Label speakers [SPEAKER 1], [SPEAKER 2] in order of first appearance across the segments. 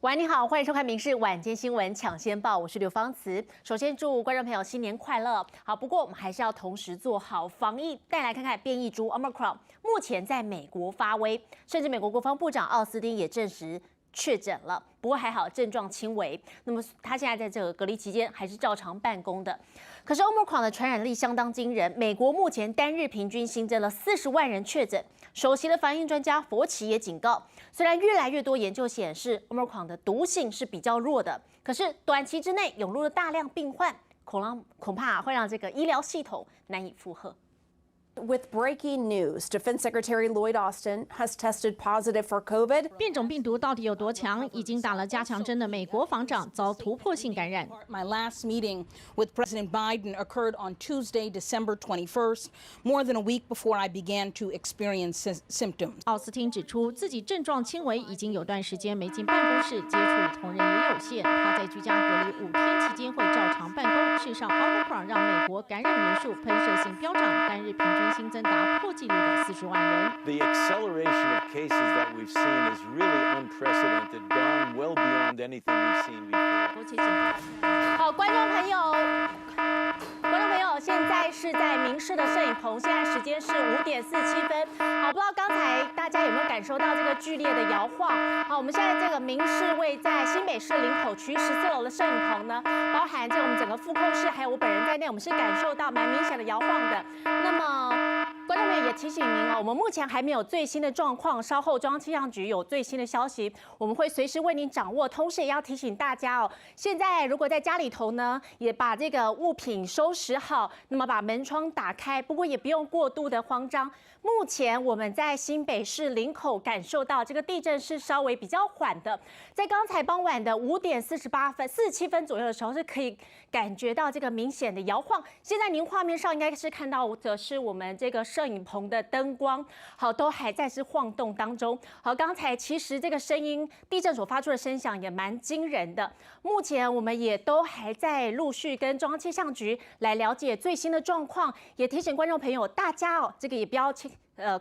[SPEAKER 1] 喂，你好，欢迎收看《民视晚间新闻抢先报》，我是刘芳慈。首先祝观众朋友新年快乐。好，不过我们还是要同时做好防疫。带来看看变异株 Omicron 目前在美国发威，甚至美国国防部长奥斯汀也证实确诊了。不过还好，症状轻微。那么他现在在这个隔离期间还是照常办公的。可是 Omicron 的传染力相当惊人，美国目前单日平均新增了40万人确诊。首席的防疫专家佛奇也警告，虽然越来越多研究显示 Omicron 的毒性是比较弱的，可是短期之内涌入了大量病患，恐怕会让这个医疗系统难以负荷。
[SPEAKER 2] With breaking news, Defense Secretary Lloyd Austin has tested positive for COVID.
[SPEAKER 3] 变种病毒到底有多强？已经打了加强针的美国防长遭突破性感染。
[SPEAKER 4] My last meeting with President Biden occurred on Tuesday, December 21st, more than a week before I began to experience symptoms.
[SPEAKER 3] 奥斯汀指出，自己症状轻微，已经有段时间没进办公室，接触与同仁也有限。他在居家隔离5天期间会照常办公。事实上 ，Omicron 让美国感染人数喷射性飙涨，单日平均新增达破纪录的40万人。
[SPEAKER 5] The acceleration of cases that we've seen is really unprecedented, gone well beyond anything we've seen before.
[SPEAKER 1] 好，观众朋友，现在是在民视的摄影棚，现在时间是5点47分。好，不知道刚才大家有没有感受到这个剧烈的摇晃？好，我们现在这个民视位在新北市林口区14楼的摄影棚呢，包含这我们整个副控室还有我本人在内，我们是感受到蛮明显的摇晃的。那么观众朋友也提醒您哦，我们目前还没有最新的状况，稍后中央气象局有最新的消息，我们会随时为您掌握。同时也要提醒大家哦，现在如果在家里头呢，也把这个物品收拾好，那么把门窗打开，不过也不用过度的慌张。目前我们在新北市林口感受到这个地震是稍微比较缓的，在刚才傍晚的5点47分左右的时候，是可以感觉到这个明显的摇晃。现在您画面上应该是看到的是我们这个摄影棚的灯光，好，都还在是晃动当中。好，刚才其实这个声音，地震所发出的声响也蛮惊人的。目前我们也都还在陆续跟中央气象局来了解最新的状况，也提醒观众朋友，大家哦，这个也不要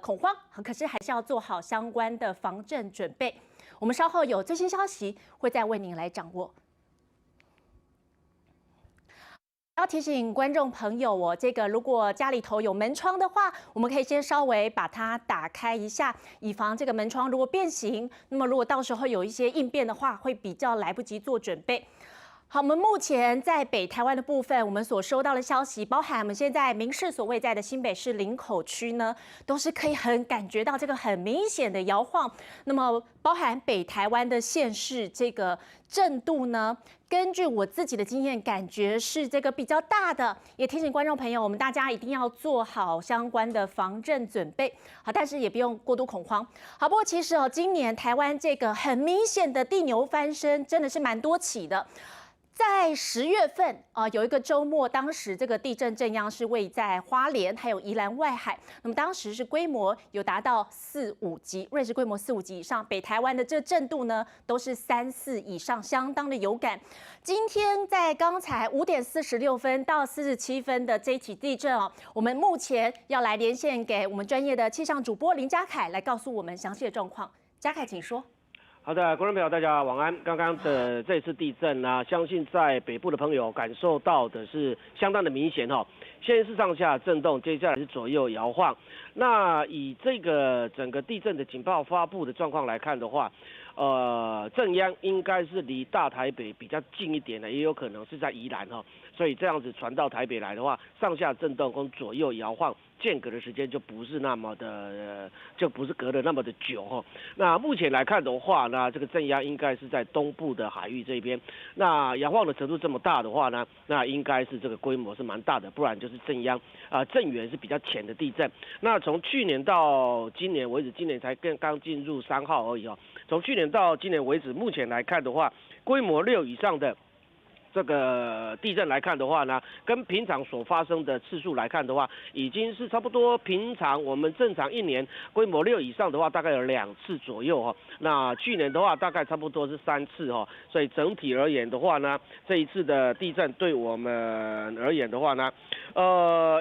[SPEAKER 1] 恐慌，可是还是要做好相关的防震准备。我们稍后有最新消息会再为您来掌握。要提醒观众朋友哦，这个如果家里头有门窗的话，我们可以先稍微把它打开一下，以防这个门窗如果变形，那么如果到时候有一些应变的话，会比较来不及做准备。好，我们目前在北台湾的部分，我们所收到的消息，包含我们现在民视所位在的新北市林口区呢，都是可以很感觉到这个很明显的摇晃。那么，包含北台湾的县市这个震度呢，根据我自己的经验，感觉是这个比较大的。也提醒观众朋友，我们大家一定要做好相关的防震准备。好，但是也不用过度恐慌。好，不过其实哦，今年台湾这个很明显的地牛翻身，真的是蛮多起的。在10月份有一个周末，当时这个地震震央是位在花莲还有宜兰外海，那么当时是规模有达到4、5级，瑞士规模4、5级以上。北台湾的这震度呢都是3、4以上，相当的有感。今天在刚才5点46分到47分的这一起地震哦，我们目前要来连线给我们专业的气象主播林嘉凯来告诉我们详细的状况。嘉凯，请说。
[SPEAKER 6] 好的，观众朋友，大家晚安。刚刚的这次地震呢，相信在北部的朋友感受到的是相当的明显哈。先是上下震动，接下来是左右摇晃。那以这个整个地震的警报发布的状况来看的话，震央应该是离大台北比较近一点的，也有可能是在宜兰哈。所以这样子传到台北来的话，上下震动跟左右摇晃间隔的时间就不是那么的，就不是隔得那么的久哈。那目前来看的话呢，这个震央应该是在东部的海域这边。那摇晃的程度这么大的话呢，那应该是这个规模是蛮大的，不然就是震央震源是比较浅的地震。那从去年到今年为止，今年才刚进入3号而已哦。从去年到今年为止，目前来看的话，规模6以上的这个地震来看的话呢，跟平常所发生的次数来看的话，已经是差不多平常我们正常一年规模6以上的话，大概有2次左右哈。那去年的话，大概差不多是3次哈。所以整体而言的话呢，这一次的地震对我们而言的话呢，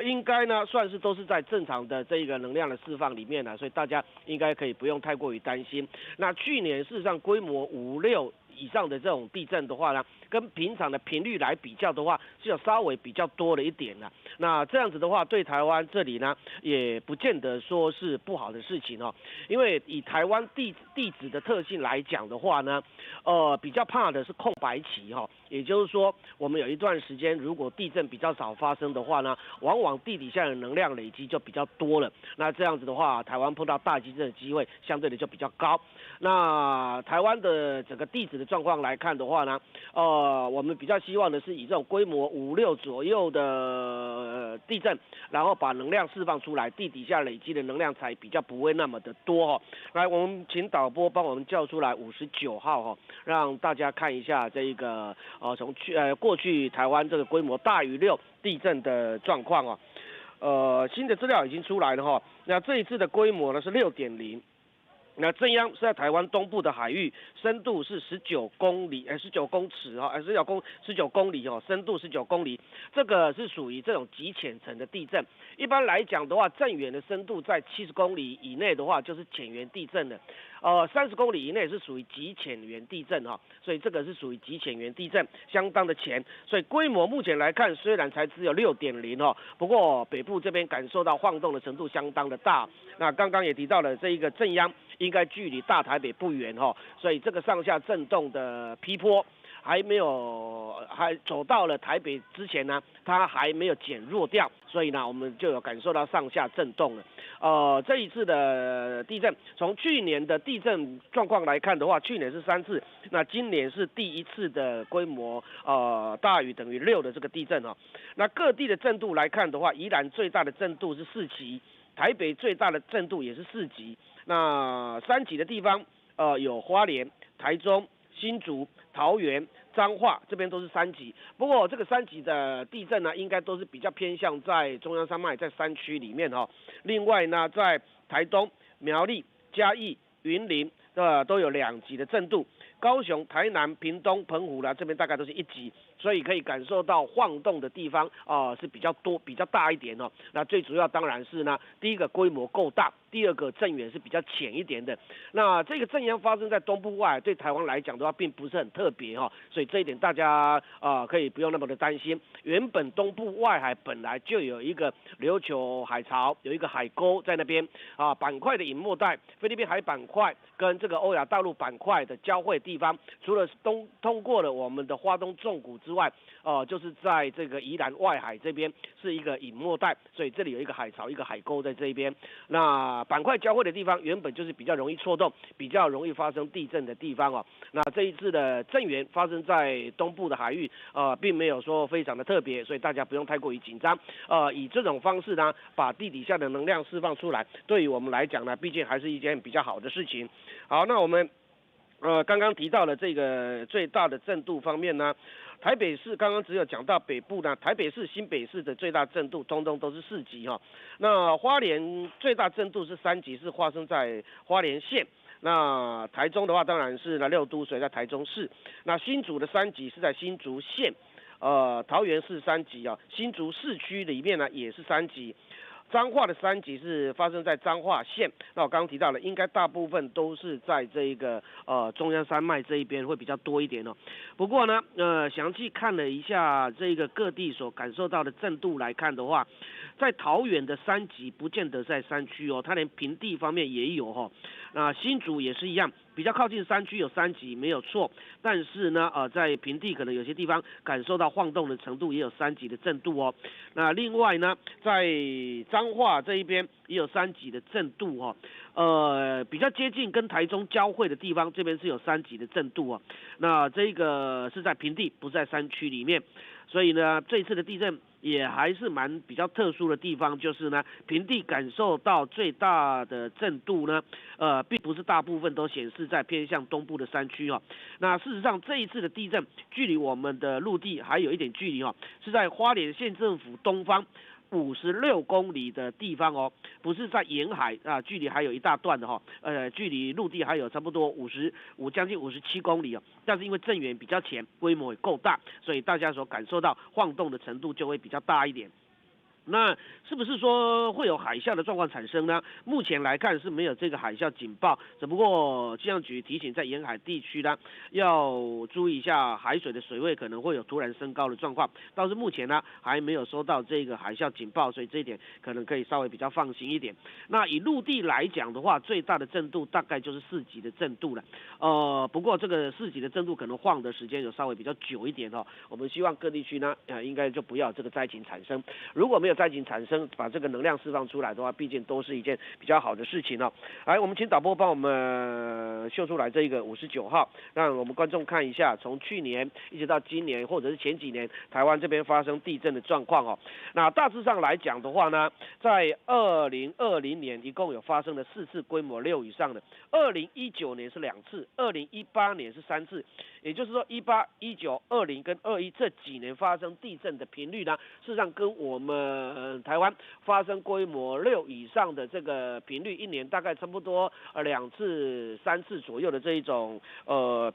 [SPEAKER 6] 应该呢算是都是在正常的这个能量的释放里面了，所以大家应该可以不用太过于担心。那去年事实上规模5、6以上的这种地震的话呢，跟平常的频率来比较的话，是有稍微比较多了一点的。那这样子的话，对台湾这里呢，也不见得说是不好的事情哦。因为以台湾地质的特性来讲的话呢，比较怕的是空白期哈。也就是说，我们有一段时间，如果地震比较少发生的话呢，往往地底下的能量累积就比较多了。那这样子的话，台湾碰到大地震的机会相对的就比较高。那台湾的整个地质的状况来看的话呢，我们比较希望的是以这种规模5、6左右的地震，然后把能量释放出来，地底下累积的能量才比较不会那么的多哦。来，我们请导播帮我们叫出来59号哦，让大家看一下这一个从过去台湾这个规模大于6地震的状况哦。新的资料已经出来了哈。那这一次的规模呢是6.0。那震央是在台湾东部的海域，深度是19公里，19公尺哈，19公里哦，深度19公里，这个是属于这种极浅层的地震。一般来讲的话，震源的深度在70公里以内的话，就是浅源地震了。30公里以内是属于极浅源地震哈，所以这个是属于极浅源地震，相当的浅。所以规模目前来看，虽然才只有6.0哦，不过北部这边感受到晃动的程度相当的大。那刚刚也提到了这一个震央应该距离大台北不远哈，所以这个上下震动的劈波还走到了台北之前呢，它还没有减弱掉，所以呢，我们就有感受到上下震动了。这一次的地震，从去年的地震状况来看的话，去年是3次，那今年是第1次的规模大于等于6的这个地震哦。那各地的震度来看的话，宜兰最大的震度是4级，台北最大的震度也是4级。那3级的地方有花莲、台中、新竹、桃园、彰化这边都是3级，不过这个3级的地震呢，应该都是比较偏向在中央山脉，在山区里面哈。另外呢，在台东、苗栗、嘉义、云林都有2级的震度，高雄、台南、屏东、澎湖啦这边大概都是1级，所以可以感受到晃动的地方是比较多、比较大一点哦。那最主要当然是呢，第一个规模够大，第二个震源是比较浅一点的。那这个震央发生在东部外海，对台湾来讲的话，并不是很特别哈，所以这一点大家可以不用那么的担心。原本东部外海本来就有一个琉球海潮，有一个海沟在那边板块的隐没带，菲律宾海板块跟这个欧亚大陆板块的交汇地方，除了通过了我们的花东纵谷之外，就是在这个宜兰外海这边是一个隐没带，所以这里有一个海潮，一个海沟在这一边。那板块交汇的地方原本就是比较容易错动、比较容易发生地震的地方哦。那这一次的震源发生在东部的海域，并没有说非常的特别，所以大家不用太过于紧张。以这种方式呢，把地底下的能量释放出来，对于我们来讲呢，毕竟还是一件比较好的事情。好，那我们刚刚提到了这个最大的震度方面呢，台北市刚刚只有讲到北部呢，台北市、新北市的最大震度通通都是4级哈。那花莲最大震度是3级，是发生在花莲县。那台中的话当然是6都，所以在台中市。那新竹的3级是在新竹县，桃园市3级啊，新竹市区里面呢也是3级。彰化的3级是发生在彰化县，那我刚刚提到了，应该大部分都是在这一个中央山脉这一边会比较多一点哦。不过呢，详细看了一下这个各地所感受到的震度来看的话，在桃园的3级不见得在山区哦，它连平地方面也有哈。那新竹也是一样，比较靠近山区有3级没有错，但是呢，在平地可能有些地方感受到晃动的程度也有3级的震度哦。那另外呢，在彰化这一边也有3级的震度哦，比较接近跟台中交汇的地方，这边是有3级的震度哦。那这个是在平地，不是在山区里面，所以呢，这一次的地震也还是比较特殊的地方，就是呢，平地感受到最大的震度呢，并不是大部分都显示在偏向东部的山区哦。那事实上，这一次的地震距离我们的陆地还有一点距离哦，是在花莲县政府东方56公里的地方哦，不是在沿海距离还有一大段的距离陆地还有差不多将近57公里哦。但是因为震源比较浅，规模也够大，所以大家所感受到晃动的程度就会比较大一点。那是不是说会有海啸的状况产生呢？目前来看是没有这个海啸警报，只不过气象局提醒在沿海地区呢要注意一下海水的水位可能会有突然升高的状况。倒是目前呢还没有收到这个海啸警报，所以这一点可能可以稍微比较放心一点。那以陆地来讲的话，最大的震度大概就是4级的震度了。不过这个4级的震度可能晃的时间有稍微比较久一点哦。我们希望各地区呢应该就不要有这个灾情产生。如果没有灾情产生，把这个能量释放出来的话，毕竟都是一件比较好的事情哦。来，我们请导播帮我们秀出来这个59号，让我们观众看一下，从去年一直到今年，或者是前几年台湾这边发生地震的状况哦。那大致上来讲的话呢，在2020年一共有发生了4次规模6以上的，2019年是2次，2018年是3次，也就是说18、19、20跟21这几年发生地震的频率呢，事实上跟我们台湾发生规模6以上的这个频率，一年大概差不多2次、3次左右的这一种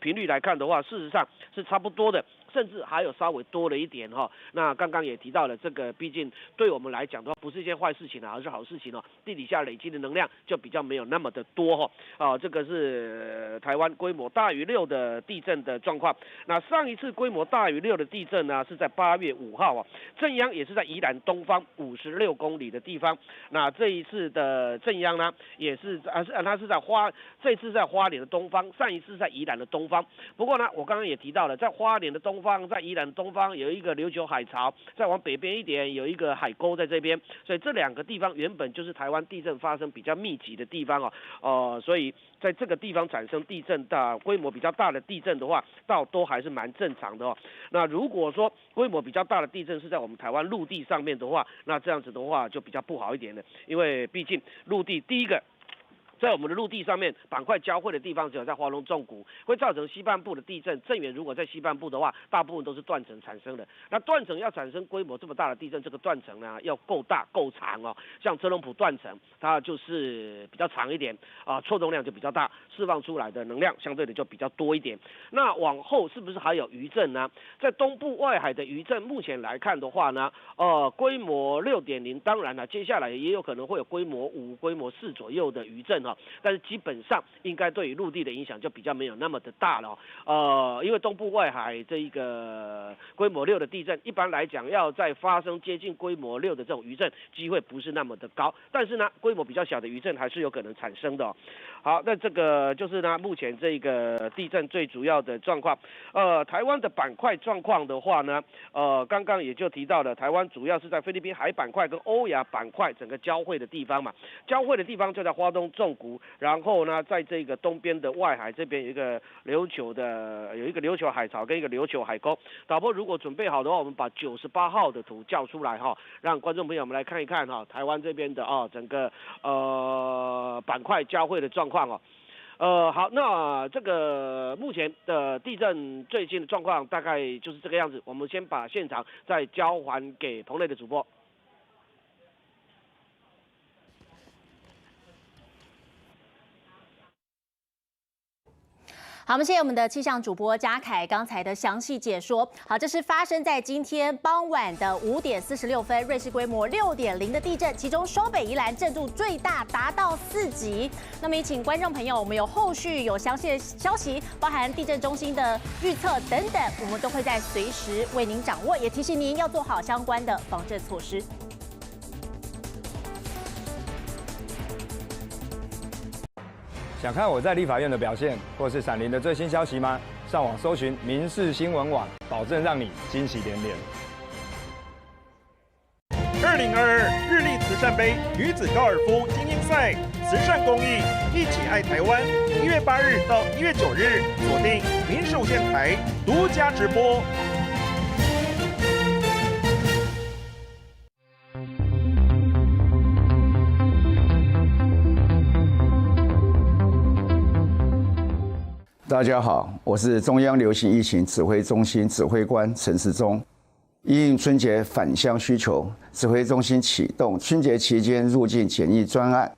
[SPEAKER 6] 频率来看的话，事实上是差不多的，甚至还有稍微多了一点哈。那刚刚也提到了，这个毕竟对我们来讲的话，不是一件坏事情啊，而是好事情哦。地底下累积的能量就比较没有那么的多哈。这个是台湾规模大于6的地震的状况。那上一次规模大于6的地震呢，是在8月5号啊，震央也是在宜兰东方56公里的地方。那这一次的震央呢，也是它是在这次在花莲的东方，上一次在宜兰的东方。不过呢，我刚刚也提到了，在花莲的东方，在宜兰东方有一个琉球海潮，再往北边一点有一个海沟在这边，所以这2个地方原本就是台湾地震发生比较密集的地方所以在这个地方产生地震的规模比较大的地震的话，都还是蛮正常的哦。那如果说规模比较大的地震是在我们台湾陆地上面的话，那这样子的话就比较不好一点了，因为毕竟陆地第一个，在我们的陆地上面板块交汇的地方只有在花东纵谷，会造成西半部的地震。震源如果在西半部的话，大部分都是断层产生的。那断层要产生规模这么大的地震，这个断层呢要够大够长哦。像车龙埔断层，它就是比较长一点错动量就比较大，释放出来的能量相对的就比较多一点。那往后是不是还有余震呢？在东部外海的余震，目前来看的话呢，规模6.0，当然了，接下来也有可能会有规模5、规模4左右的余震。但是基本上应该对于陆地的影响就比较没有那么的大了因为东部外海这一个规模6的地震，一般来讲要在发生接近规模6的这种余震机会不是那么的高，但是呢，规模比较小的余震还是有可能产生的好，那这个就是呢，目前这个地震最主要的状况。台湾的板块状况的话呢，刚刚也就提到了，台湾主要是在菲律宾海板块跟欧亚板块整个交汇的地方嘛，交汇的地方就在花东纵谷，然后呢，在这个东边的外海这边有一个琉球海潮跟一个琉球海沟。导播如果准备好的话，我们把98号的图叫出来让观众朋友们来看一看台湾这边的整个板块交汇的状况好，那这个目前的地震最近的状况大概就是这个样子。我们先把现场再交还给棚内的主播。
[SPEAKER 1] 好，我们谢谢我们的气象主播嘉凯刚才的详细解说。好，这是发生在今天傍晚的5点46分，瑞士规模6.0的地震，其中双北宜兰震度最大达到4级。那么也请观众朋友，我们有后续有详细的消息，包含地震中心的预测等等，我们都会在随时为您掌握，也提醒您要做好相关的防震措施。
[SPEAKER 7] 想看我在立法院的表现，或是闪灵的最新消息吗？上网搜寻民视新闻网，保证让你惊喜连连。
[SPEAKER 8] 2022日立慈善杯女子高尔夫精英赛，慈善公益，一起爱台湾。1月8日到1月9日，锁定民视无线台独家直播。
[SPEAKER 9] 大家好，我是中央流行疫情指挥中心指挥官陈时中。因应春节返乡需求，指挥中心启动春节期间入境检疫专案，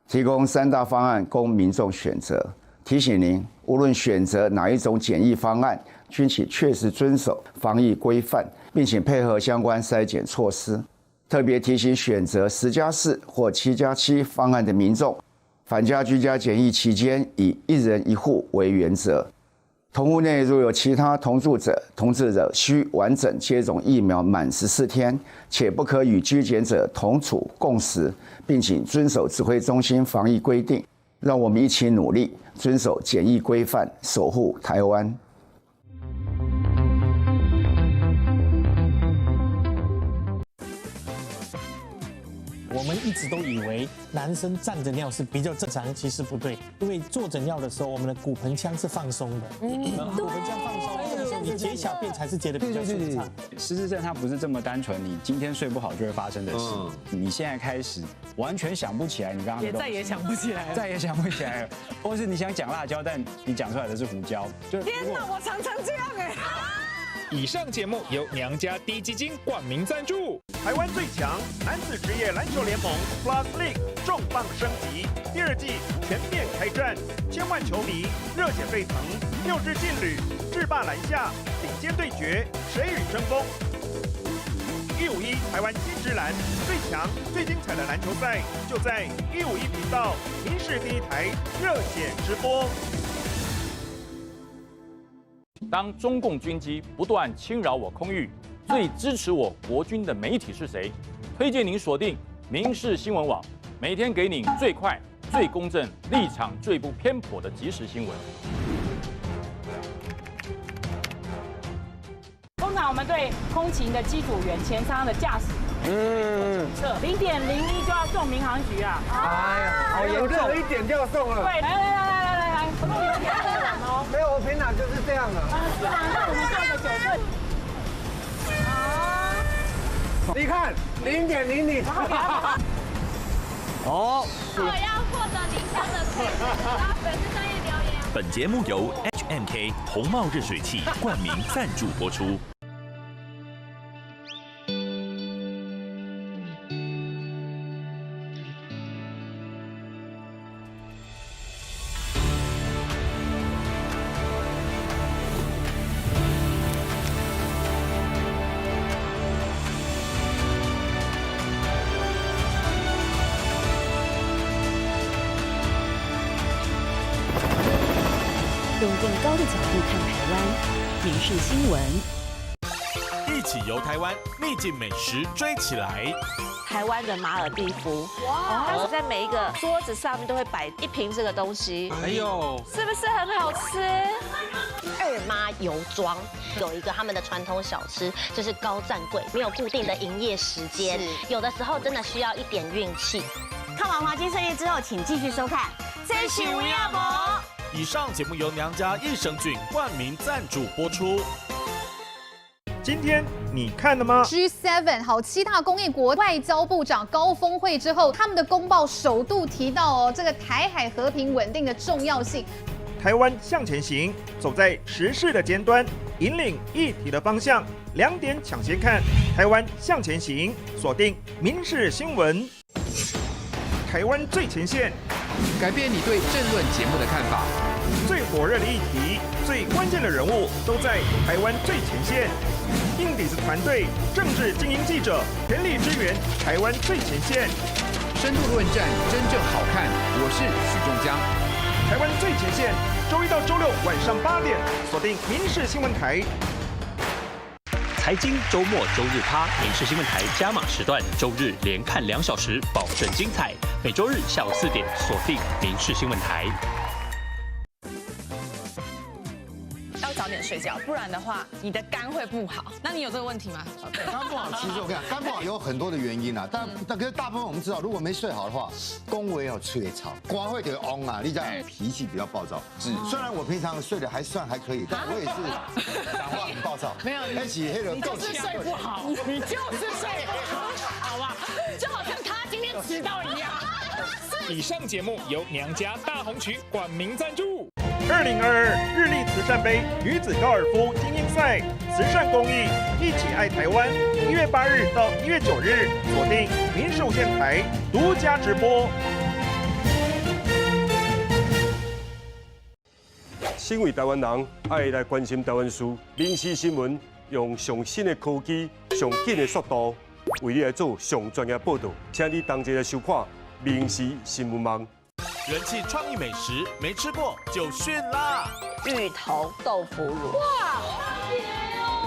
[SPEAKER 9] 提供3大方案供民众选择。提醒您，无论选择哪一种检疫方案，均请确实遵守防疫规范，并且配合相关筛检措施。特别提醒选择10+4或7+7方案的民众，返家居家检疫期间以1人1户为原则。同屋内若有其他同住者、同治者，需完整接种疫苗满14天，且不可与居检者同处共食，并请遵守指挥中心防疫规定。让我们一起努力，遵守检疫规范，守护台湾。
[SPEAKER 10] 我们一直都以为男生站着尿是比较正常，其实不对，因为坐着尿的时候，我们的骨盆腔是放松的，骨盆腔放松，你解小便才是解得比较顺畅。
[SPEAKER 11] 失智症它不是这么单纯，你今天睡不好就会发生的事。你现在开始完全想不起来，你刚刚
[SPEAKER 12] 也再也想不起来了，
[SPEAKER 11] 再也想不起来了，或是你想讲辣椒，但你讲出来的是胡椒。
[SPEAKER 12] 天哪，我常常这样哎。
[SPEAKER 8] 以上节目由娘家滴基金冠名赞助。台湾最强男子职业篮球联盟 Plus League 重磅升级，第2季全面开战，千万球迷热血沸腾，6支劲旅制霸篮下，顶尖对决，谁与争锋？151台湾新职篮最强最精彩的篮球赛，就在151频道民视第1台热血直播。
[SPEAKER 13] 当中共军机不断侵扰我空域，最支持我国军的媒体是谁？推荐您锁定民视新闻网，每天给您最快、最公正、立场最不偏颇的即时新闻。
[SPEAKER 12] 通常我们对空勤的机组员、前舱的驾驶，0.01就要送民航局啊！
[SPEAKER 14] 哎呀，好严重，一点就要送了。
[SPEAKER 12] 对，来，不能有点晚哦。
[SPEAKER 14] 没有，我平常就是这样的。
[SPEAKER 12] 是吗？那我们叫个9份。
[SPEAKER 14] 你看0.00。
[SPEAKER 15] 哦。我要获得您家的推荐，粉丝专页留言。
[SPEAKER 16] 本节目由 HMK 红帽热水器冠名赞助播出。
[SPEAKER 17] 用更高的角度看台湾，民视新闻。
[SPEAKER 16] 一起游台湾，秘境美食追起来。
[SPEAKER 18] 台湾的马尔地夫，它是在每一个桌子上面都会摆一瓶这个东西。
[SPEAKER 16] 哎呦，
[SPEAKER 18] 是不是很好吃？
[SPEAKER 19] 二妈油庄有一个他们的传统小吃，就是高站柜，没有固定的营业时间，有的时候真的需要一点运气。
[SPEAKER 20] 看完《华金盛宴》之后，请继续收看《真是无亚博》。
[SPEAKER 16] 以上节目由娘家益生菌冠名赞助播出。
[SPEAKER 8] 今天你看了吗
[SPEAKER 21] ？G7 好，7大工业国外交部长高峰会之后，他们的公报首度提到这个台海和平稳定的重要性。
[SPEAKER 8] 台湾向前行，走在时事的尖端，引领议题的方向。2点抢先看，台湾向前行，锁定民视新闻。台湾最前线，
[SPEAKER 22] 改变你对政论节目的看法。
[SPEAKER 8] 最火热的议题，最关键的人物，都在台湾最前线。硬底子团队，政治精英记者，全力支援台湾最前线。
[SPEAKER 22] 深度论战，真正好看。我是许仲江。
[SPEAKER 8] 台湾最前线，周1到周6晚上8点，锁定民视新闻台。
[SPEAKER 16] 财经周末周日趴，民视新闻台加码时段，周日连看2小时，保证精彩。每周日下午4点，锁定民视新闻台。
[SPEAKER 23] 要早点睡觉，不然的话你的肝会不好。那你有这个问题吗？
[SPEAKER 24] 肝不好，其实我跟你讲，肝不好有很多的原因啦。但可是大部分我们知道，如果没睡好的话，恭维有吹吵，光会给翁啊，你这样脾气比较暴躁。虽然我平常睡得还算还可以，但我也是讲话很暴躁。
[SPEAKER 23] 没有，
[SPEAKER 24] 你
[SPEAKER 23] 就是睡不好，你就是睡不好，好吧？就好像他今天迟到一样。
[SPEAKER 8] 以上节目由娘家大红旗冠名赞助。2022日立慈善杯女子高尔夫精英赛慈善公益，一起爱台湾。1月8日到1月9日，锁定民视无线台独家直播。
[SPEAKER 25] 身为台湾人，爱来关心台湾事。民视新闻用上新的科技、上紧的速度，为你来做上专业报道，请你同齐来收看《民视新闻网》。
[SPEAKER 2] 人气创意美食，没吃过就训啦！
[SPEAKER 18] 芋头豆腐乳，
[SPEAKER 15] 哇，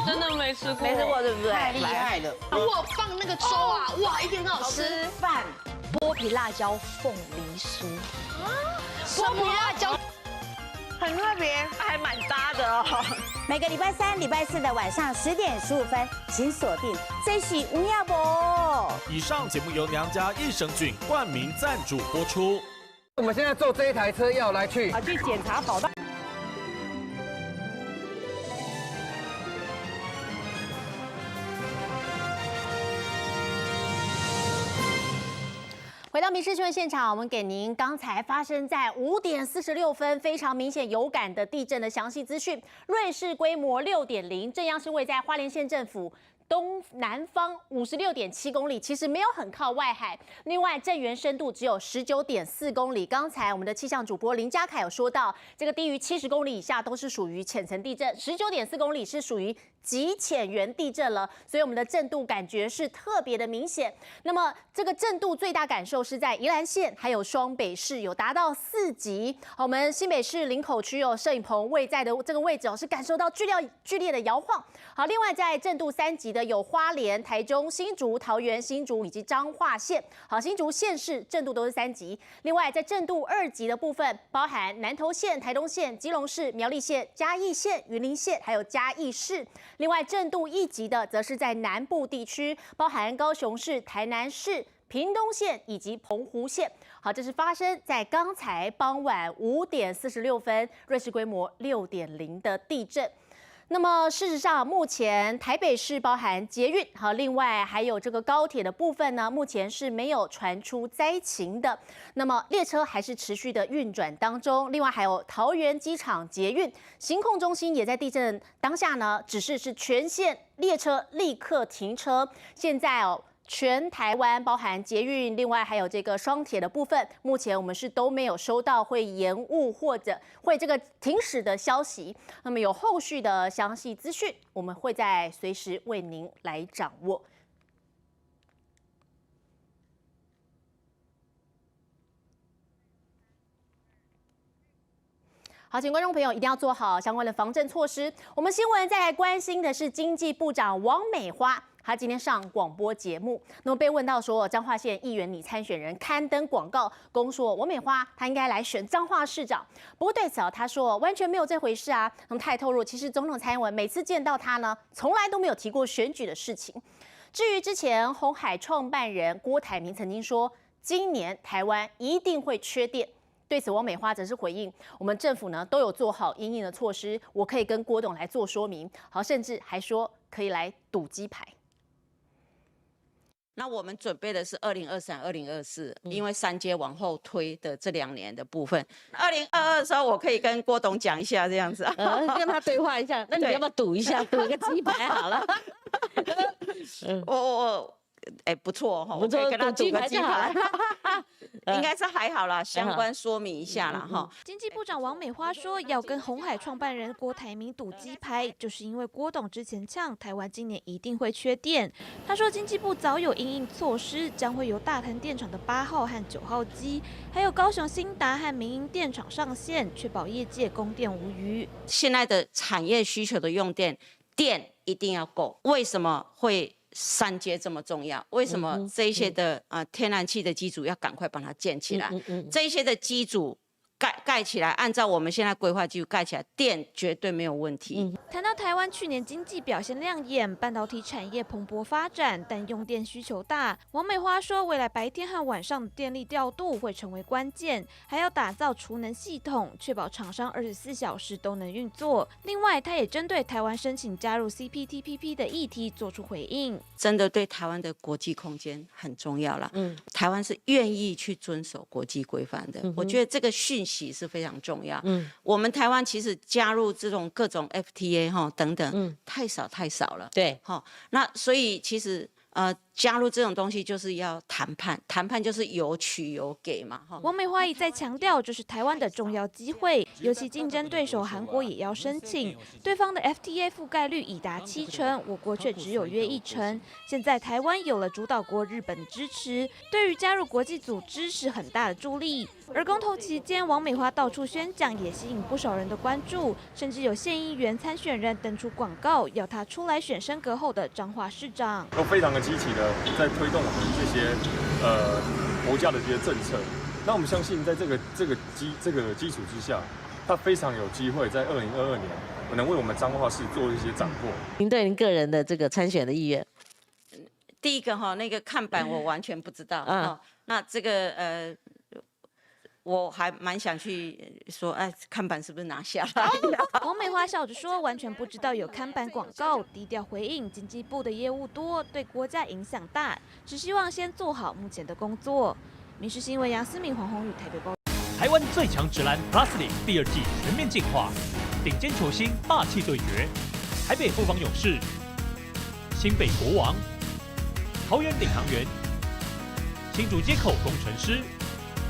[SPEAKER 15] 真的没吃过，
[SPEAKER 18] 没吃过对不对？
[SPEAKER 15] 太厉害了！哇，放那个粥啊，哇，一定很好吃。
[SPEAKER 18] 饭，剥皮辣椒凤梨酥，
[SPEAKER 15] 剥皮辣椒很特别，
[SPEAKER 18] 还蛮搭的哦。
[SPEAKER 20] 每个礼拜3、礼拜4的晚上10点15分，请锁定《这是吴亚博》。
[SPEAKER 2] 以上节目由娘家益生菌冠名赞助播出。
[SPEAKER 14] 我们现在坐这一台车要来去
[SPEAKER 12] 检查跑道。
[SPEAKER 1] 回到民视新闻现场，我们给您刚才发生在5点46分非常明显有感的地震的详细资讯。瑞士规模6.0，震央是位在花莲县政府东南方56.7公里，其实没有很靠外海。另外，震源深度只有19.4公里。刚才我们的气象主播林家凯有说到，这个低于70公里以下都是属于浅层地震，19.4公里是属于极浅源地震了，所以我们的震度感觉是特别的明显。那么这个震度最大感受是在宜兰县还有双北市有达到4级。我们新北市林口区有摄影棚位在的这个位置是感受到剧烈的摇晃。好，另外在震度3级的有花莲、台中、新竹、桃园、新竹以及彰化县。好，新竹县市震度都是3级。另外在震度2级的部分，包含南投县、台东县、基隆市、苗栗县、嘉义县、云林县还有嘉义市。另外，震度1级的则是在南部地区，包含高雄市、台南市、屏东县以及澎湖县。好，这是发生在刚才傍晚5点46分，瑞士规模6.0的地震。那么事实上，目前台北市包含捷运，好，另外还有这个高铁的部分呢，目前是没有传出灾情的。那么列车还是持续的运转当中。另外还有桃园机场捷运行控中心也在地震当下呢，指示是全线列车立刻停车。现在全台湾包含捷运，另外还有这个双铁的部分，目前我们是都没有收到会延误或者会这个停驶的消息。那么有后续的详细资讯，我们会再随时为您来掌握。好，请观众朋友一定要做好相关的防震措施。我们新闻再来关心的是经济部长王美花。他今天上广播节目，那么被问到说彰化县议员拟参选人刊登广告公说王美花她应该来选彰化市长，不过对此他说完全没有这回事啊。那么他也透露，其实总统蔡英文每次见到他呢，从来都没有提过选举的事情。至于之前鸿海创办人郭台铭曾经说，今年台湾一定会缺电。对此，王美花则是回应，我们政府呢都有做好因应的措施，我可以跟郭董来做说明。好，甚至还说可以来赌鸡排。
[SPEAKER 3] 那我们准备的是2023、2024，因为3阶往后推的这2年的部分。2022的时候，我可以跟郭董讲一下这样子，
[SPEAKER 18] 跟他对话一下。那你要不要赌一下，赌一个鸡排好了？
[SPEAKER 3] 不错哈，
[SPEAKER 18] 不错，
[SPEAKER 3] 跟他赌个鸡排。
[SPEAKER 18] 应
[SPEAKER 3] 该是还好啦，相关说明一下啦哈。
[SPEAKER 4] 经济部长王美花说，要跟鸿海创办人郭台铭赌鸡排，就是因为郭董之前呛台湾今年一定会缺电。他说，经济部早有因应措施，将会由大潭电厂的8号和9号机，还有高雄新达和民营电厂上线，确保业界供电无虞。
[SPEAKER 3] 现在的产业需求的用电一定要够，为什么会3阶这么重要？为什么这一些的天然气的机组要赶快把它建起来？这一些的机组盖起来，按照我们现在规划技术盖起来，电绝对没有问题。
[SPEAKER 4] 谈到台湾去年经济表现亮眼，半导体产业蓬勃发展，但用电需求大。王美花说，未来白天和晚上的电力调度会成为关键，还要打造储能系统，确保厂商24小时都能运作。另外，他也针对台湾申请加入 CPTPP 的议题做出回应。
[SPEAKER 3] 真的对台湾的国际空间很重要啦。台湾是愿意去遵守国际规范的。我觉得这个讯息是非常重要。我们台湾其实加入这种各种 FTA 等等，太少了。
[SPEAKER 18] 对，
[SPEAKER 3] 那所以其实加入这种东西就是要谈判，谈判就是有取有给嘛。
[SPEAKER 4] 王美花一再强调，这是台湾的重要机会，尤其竞争对手韩国也要申请，对方的 FTA 覆盖率已达70%，我国却只有约1成。现在台湾有了主导国日本的支持，对于加入国际组织是很大的助力。而公投期间，王美花到处宣讲，也吸引不少人的关注，甚至有县议员参选人登出广告，要他出来选升格后的彰化市长。
[SPEAKER 5] 都非常的积极的在推动我们这些国家的这些政策。那我们相信，在这个基础之下，他非常有机会在2022年能为我们彰化市做一些斩获。
[SPEAKER 18] 您对您个人的这个参选的意愿？
[SPEAKER 3] 第一个那个看板我完全不知道那这个我还蛮想去说，看板是不是拿下来？
[SPEAKER 4] 王美花笑着说，完全不知道有看板广告，低调回应经济部的业务多，对国家影响大，只希望先做好目前的工作。民视新闻杨思敏、黄宏宇台北报道。
[SPEAKER 16] 台湾最强直男 Plus League 第2季全面进化，顶尖球星霸气对决，台北富邦勇士、新北国王、桃园领航员、新竹街口工程师。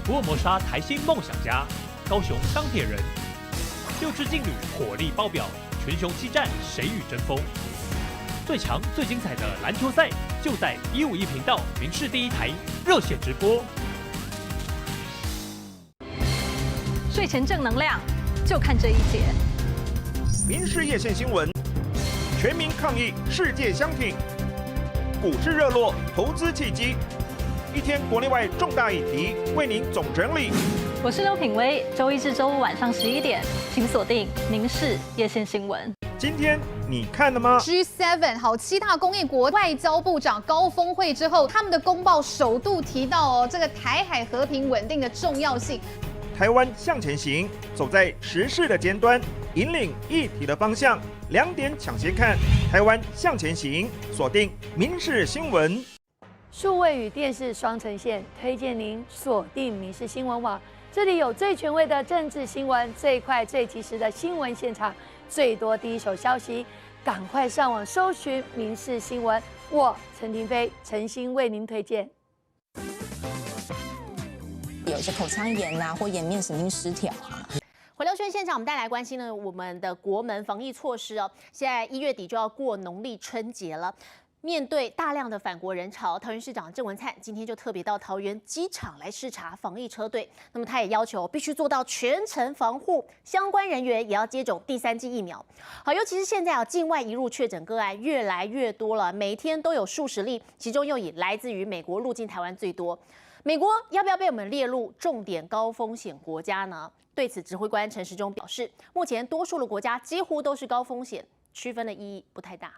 [SPEAKER 16] 福尔摩沙台新梦想家、高雄钢铁人，6支劲旅火力爆表，群雄激战，谁与争锋？最强最精彩的篮球赛就在151频道民视第1台热血直播。
[SPEAKER 6] 睡前正能量，就看这一节。
[SPEAKER 8] 民视夜线新闻，全民抗疫，世界相挺，股市热络，投资契机。一天国内外重大议题，为您总整理。
[SPEAKER 6] 我是刘品薇，周一至周五晚上11点，请锁定民视夜线新闻。
[SPEAKER 8] 今天你看了吗
[SPEAKER 21] ？G7 7大工业国外交部长高峰会之后，他们的公报首度提到这个台海和平稳定的重要性。
[SPEAKER 8] 台湾向前行，走在时事的尖端，引领议题的方向。2点抢先看，台湾向前行，锁定民视新闻。
[SPEAKER 7] 数位与电视双呈现，推荐您锁定民视新闻网，这里有最权威的政治新闻，最快最及时的新闻现场，最多第一手消息，赶快上网搜寻民视新闻，我陈廷飞诚心为您推荐。
[SPEAKER 9] 有一些口腔炎或颜面神经失调
[SPEAKER 1] 回流圈现场，我们带来关心呢我们的国门防疫措施哦。现在1月底就要过农历春节了。面对大量的返国人潮，桃园市长郑文灿今天就特别到桃园机场来视察防疫车队。那么他也要求必须做到全程防护，相关人员也要接种第3剂疫苗。好，尤其是现在境外移入确诊个案越来越多了，每天都有数十例，其中又以来自于美国入境台湾最多。美国要不要被我们列入重点高风险国家呢？对此，指挥官陈时中表示，目前多数的国家几乎都是高风险，区分的意义不太大。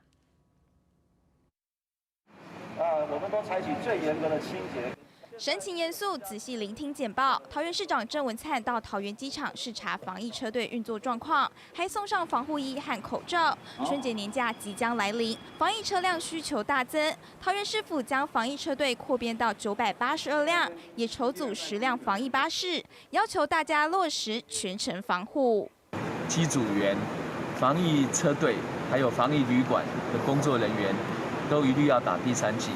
[SPEAKER 10] 我们都采取最严格的清洁。
[SPEAKER 4] 神情严肃，仔细聆听简报。桃园市长郑文灿到桃园机场视察防疫车队运作状况，还送上防护衣和口罩。春节年假即将来临，防疫车辆需求大增。桃园市府将防疫车队扩编到982辆，也筹组10辆防疫巴士，要求大家落实全程防护。
[SPEAKER 26] 机组员、防疫车队还有防疫旅馆的工作人员，都一律要打第3剂。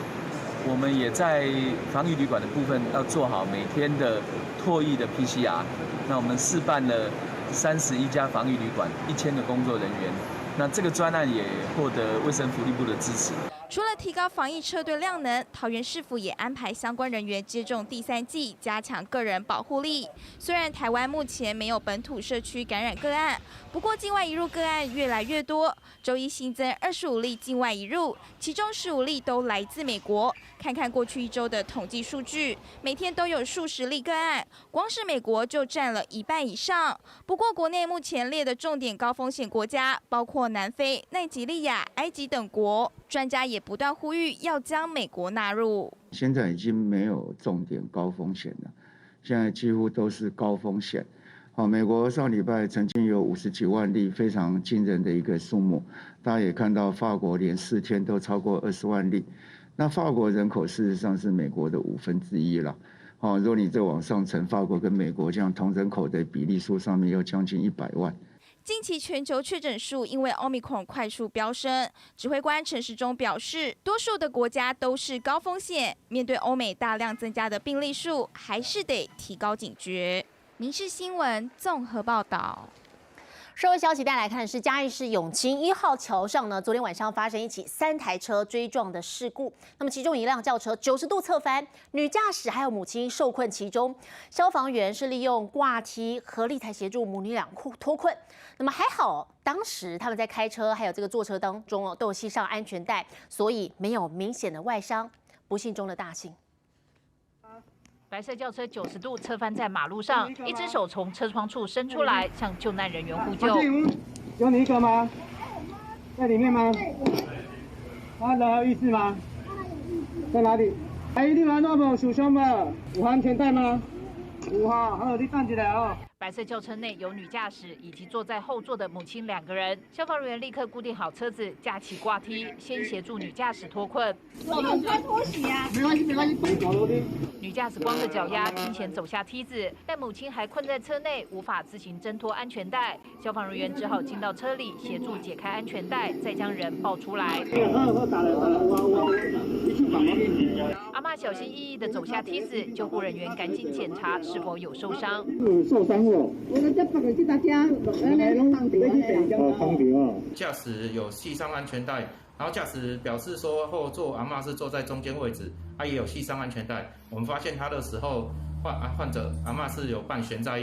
[SPEAKER 26] 我们也在防疫旅馆的部分要做好每天的唾液的 PCR。那我们试办了31家防疫旅馆，1000个工作人员。那这个专案也获得卫生福利部的支持。
[SPEAKER 4] 除了提高防疫车队量能，桃园市府也安排相关人员接种第3剂，加强个人保护力。虽然台湾目前没有本土社区感染个案，不过境外移入个案越来越多。周一新增25例境外移入，其中15例都来自美国。看看过去1周的统计数据，每天都有数十例个案，光是美国就占了1半以上。不过国内目前列的重点高风险国家包括南非、奈及利亚、埃及等国，专家也不断呼吁要将美国纳入。
[SPEAKER 27] 现在已经没有重点高风险了，现在几乎都是高风险。美国上礼拜曾经有50几万例，非常惊人的一个数目。大家也看到，法国连4天都超过20万例。那法国人口事实上是美国的1/5了。如果你再往上乘，法国跟美国这样同人口的比例数上面要将近100万。
[SPEAKER 4] 近期全球确诊数因为 Omicron 快速飙升，指挥官陈时中表示，多数的国家都是高风险，面对欧美大量增加的病例数，还是得提高警觉。民视新闻综合报道。
[SPEAKER 1] 社会消息带来看的是嘉义市永清1号桥上呢，昨天晚上发生一起3台车追撞的事故。那么其中一辆轿车90度侧翻，女驾驶还有母亲受困其中。消防员是利用挂梯合力才协助母女俩脱困。那么还好，当时他们在开车还有这个坐车当中都有系上安全带，所以没有明显的外伤。不幸中的大幸。
[SPEAKER 12] 白色轿车90度侧翻在马路上，一只手从车窗处伸出来，向救难人员呼救。
[SPEAKER 10] 有你一个吗？在里面吗？他人还有意识吗？在哪里？哎，你玩那么受伤吗？有安全带吗？有哈，好，你站起来哦。
[SPEAKER 12] 白色轿车内有女驾驶以及坐在后座的母亲2个人，消防人员立刻固定好车子，架起挂梯，先协助女驾驶脱困。
[SPEAKER 10] 我们穿拖鞋啊。没关系，没关系。走楼梯。
[SPEAKER 12] 女驾驶光着脚丫惊险走下梯子，但母亲还困在车内，无法自行挣脱安全带。消防人员只好进到车里协助解开安全带，再将人抱出来。阿嬷小心翼翼地走下梯子，救护人员赶紧检查是否有受伤。
[SPEAKER 10] 受伤哦。
[SPEAKER 11] 驾驶有系上安全带，然后驾驶表示说后座阿嬷是坐在中间位置，也有系上安全带。我们发现他的时候，患者阿嬷是有半悬在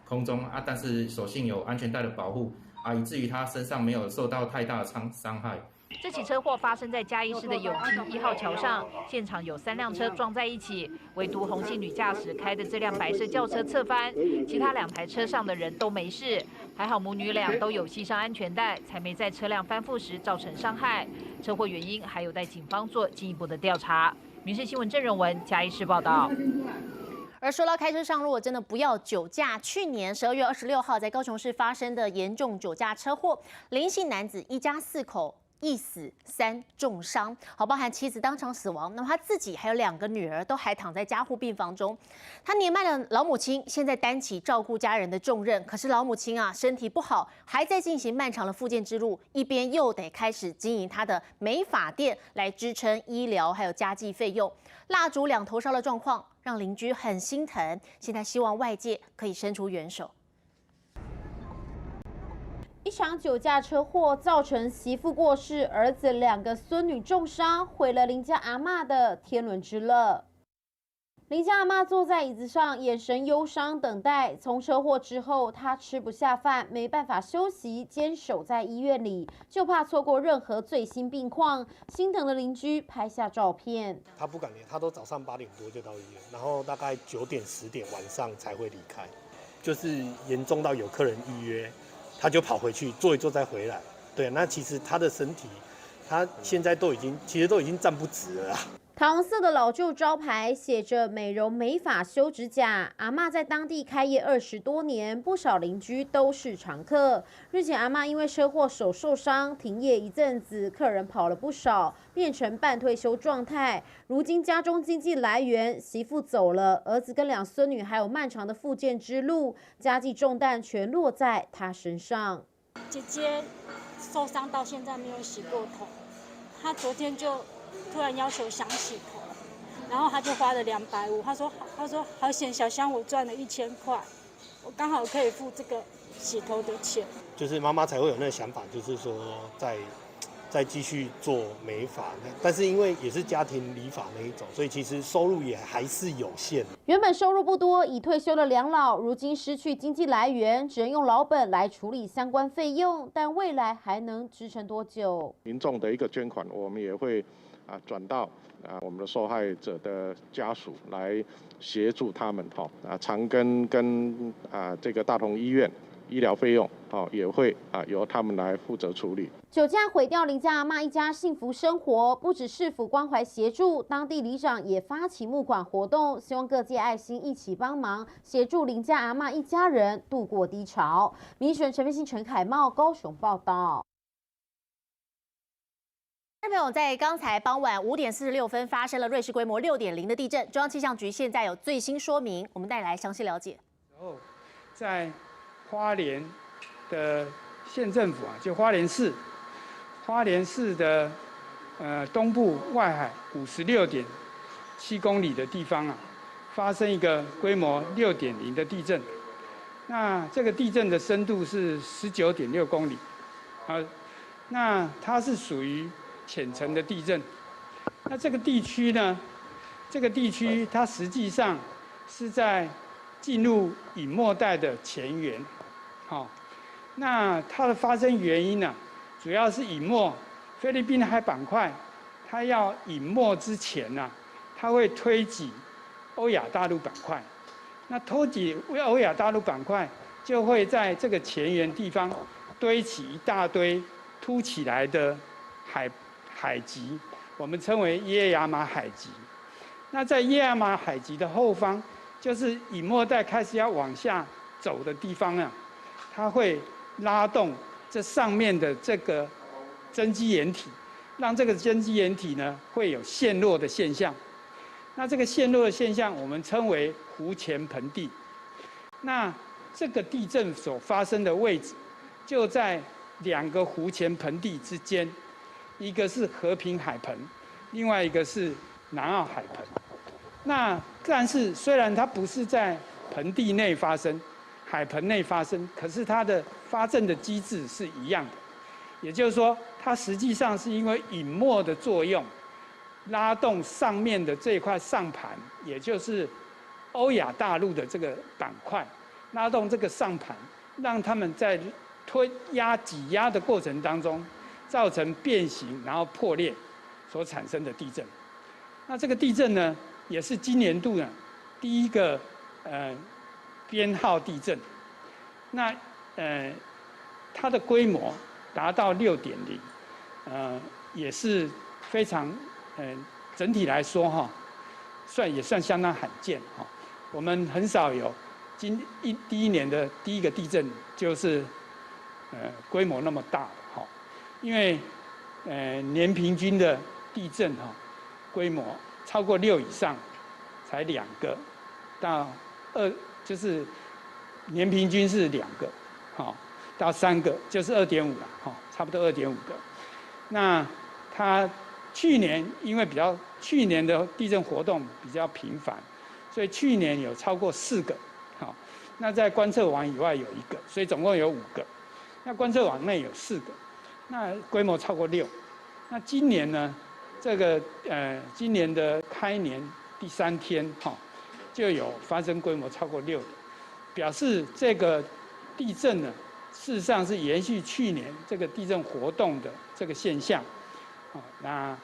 [SPEAKER 11] 空中但是所幸有安全带的保护以至于他身上没有受到太大的伤害。
[SPEAKER 12] 这起车祸发生在嘉义市的永清1号桥上，现场有3辆车撞在一起，唯独洪姓女驾驶开的这辆白色轿车侧翻，其他2台车上的人都没事，还好母女俩都有系上安全带，才没在车辆翻覆时造成伤害。车祸原因还有待警方做进一步的调查。民视新闻郑仁文嘉义市报道。
[SPEAKER 1] 而说到开车上路，真的不要酒驾。去年12月26号，在高雄市发生的严重酒驾车祸，林姓男子一家4口。1死3重伤，包含妻子当场死亡，那么他自己还有2个女儿都还躺在加护病房中。他年迈的老母亲现在担起照顾家人的重任，可是老母亲身体不好，还在进行漫长的复健之路，一边又得开始经营他的美发店来支撑医疗还有家计费用。蜡烛2头烧的状况让邻居很心疼，现在希望外界可以伸出援手。
[SPEAKER 13] 一场酒驾车祸造成媳妇过世，儿子2个孙女重伤，毁了林家阿嬷的天伦之乐。林家阿嬷坐在椅子上，眼神忧伤，等待。从车祸之后，她吃不下饭，没办法休息，坚守在医院里，就怕错过任何最新病况。心疼的邻居拍下照片，
[SPEAKER 17] 他不敢连，他都早上8点多就到医院，然后大概9点10点晚上才会离开，就是严重到有客人预约。他就跑回去坐一坐再回来，对，那其实他的身体，他现在其实都已经站不直了啦。
[SPEAKER 13] 桃红色的老旧招牌写着美容美发修指甲，阿嬷在当地开业20多年，不少邻居都是常客。日前阿嬷因为车祸手受伤，停业一阵子，客人跑了不少，变成半退休状态。如今家中经济来源，媳妇走了，儿子跟2孙女还有漫长的复健之路，家计重担全落在他身上。
[SPEAKER 19] 姐姐受伤到现在没有洗过头，她昨天就突然要求想洗头，然后他就花了250，他说好险，小香我赚了1000块，我刚好可以付这个洗头的钱。
[SPEAKER 17] 就是妈妈才会有那个想法，就是说再继续做美发，但是因为也是家庭理发那一种，所以其实收入也还是有限。
[SPEAKER 13] 原本收入不多，已退休的两老，如今失去经济来源，只能用老本来处理相关费用，但未来还能支撑多久？
[SPEAKER 22] 民众的一个捐款，我们也会转到我们的受害者的家属来协助他们长庚跟这个大同医院医疗费用也会由他们来负责处理。
[SPEAKER 13] 酒驾毁掉林家阿嬷一家幸福生活，不止市府关怀协助，当地里长也发起募款活动，希望各界爱心一起帮忙，协助林家阿嬷一家人度过低潮。民视陈飞信、陈凯茂高雄报道。
[SPEAKER 1] 朋友，在刚才傍晚5点46分发生了瑞士规模6.0的地震，中央气象局现在有最新说明，我们带来详细了解。
[SPEAKER 23] 在花莲的
[SPEAKER 2] 县政府啊，就花莲市的东部外海56.7公里的地方啊，发生一个规模6.0的地震。那这个地震的深度是19.6公里，那它是属于浅层的地震。那这个地区呢，它实际上是在进入隐没带的前缘，那它的发生原因呢，主要是隐没菲律宾海板块，它要隐没之前呢，它会推挤欧亚大陆板块。那推挤欧亚大陆板块，就会在这个前缘地方堆起一大堆凸起来的海脊，我们称为耶亚马海脊。那在耶亚马海脊的后方，就是隐没带开始要往下走的地方啊，它会拉动这上面的这个增肌岩体，让这个增肌岩体呢会有陷落的现象。那这个陷落的现象，我们称为湖前盆地。那这个地震所发生的位置，就在2个湖前盆地之间，一个是和平海盆，另外一个是南澳海盆。那但是虽然它不是在盆地内发生、海盆内发生，可是它的发震的机制是一样的。也就是说，它实际上是因为隐没的作用，拉动上面的这块上盘，也就是欧亚大陆的这个板块，拉动这个上盘，让他们在挤压的过程当中，造成变形，然后破裂所产生的地震。那这个地震呢，也是今年度呢第一个编号地震。那它的规模达到6.0，也是非常整体来说哈，也算相当罕见哈。我们很少有第一年的第一个地震就是规模那么大的哈，因为年平均的地震哈规模超过6以上才2个，到就是年平均是2个，好到3个就是2.5了哈，差不多2.5个。那它去年因为去年的地震活动比较频繁，所以去年有超过4个，好，那在观测网以外有1个，所以总共有5个。那观测网内有4个，那规模超过6。那今年呢，这个今年的开年第3天哈，就有发生规模超过6的，表示这个地震呢，事实上是延续去年这个地震活动的这个现象。那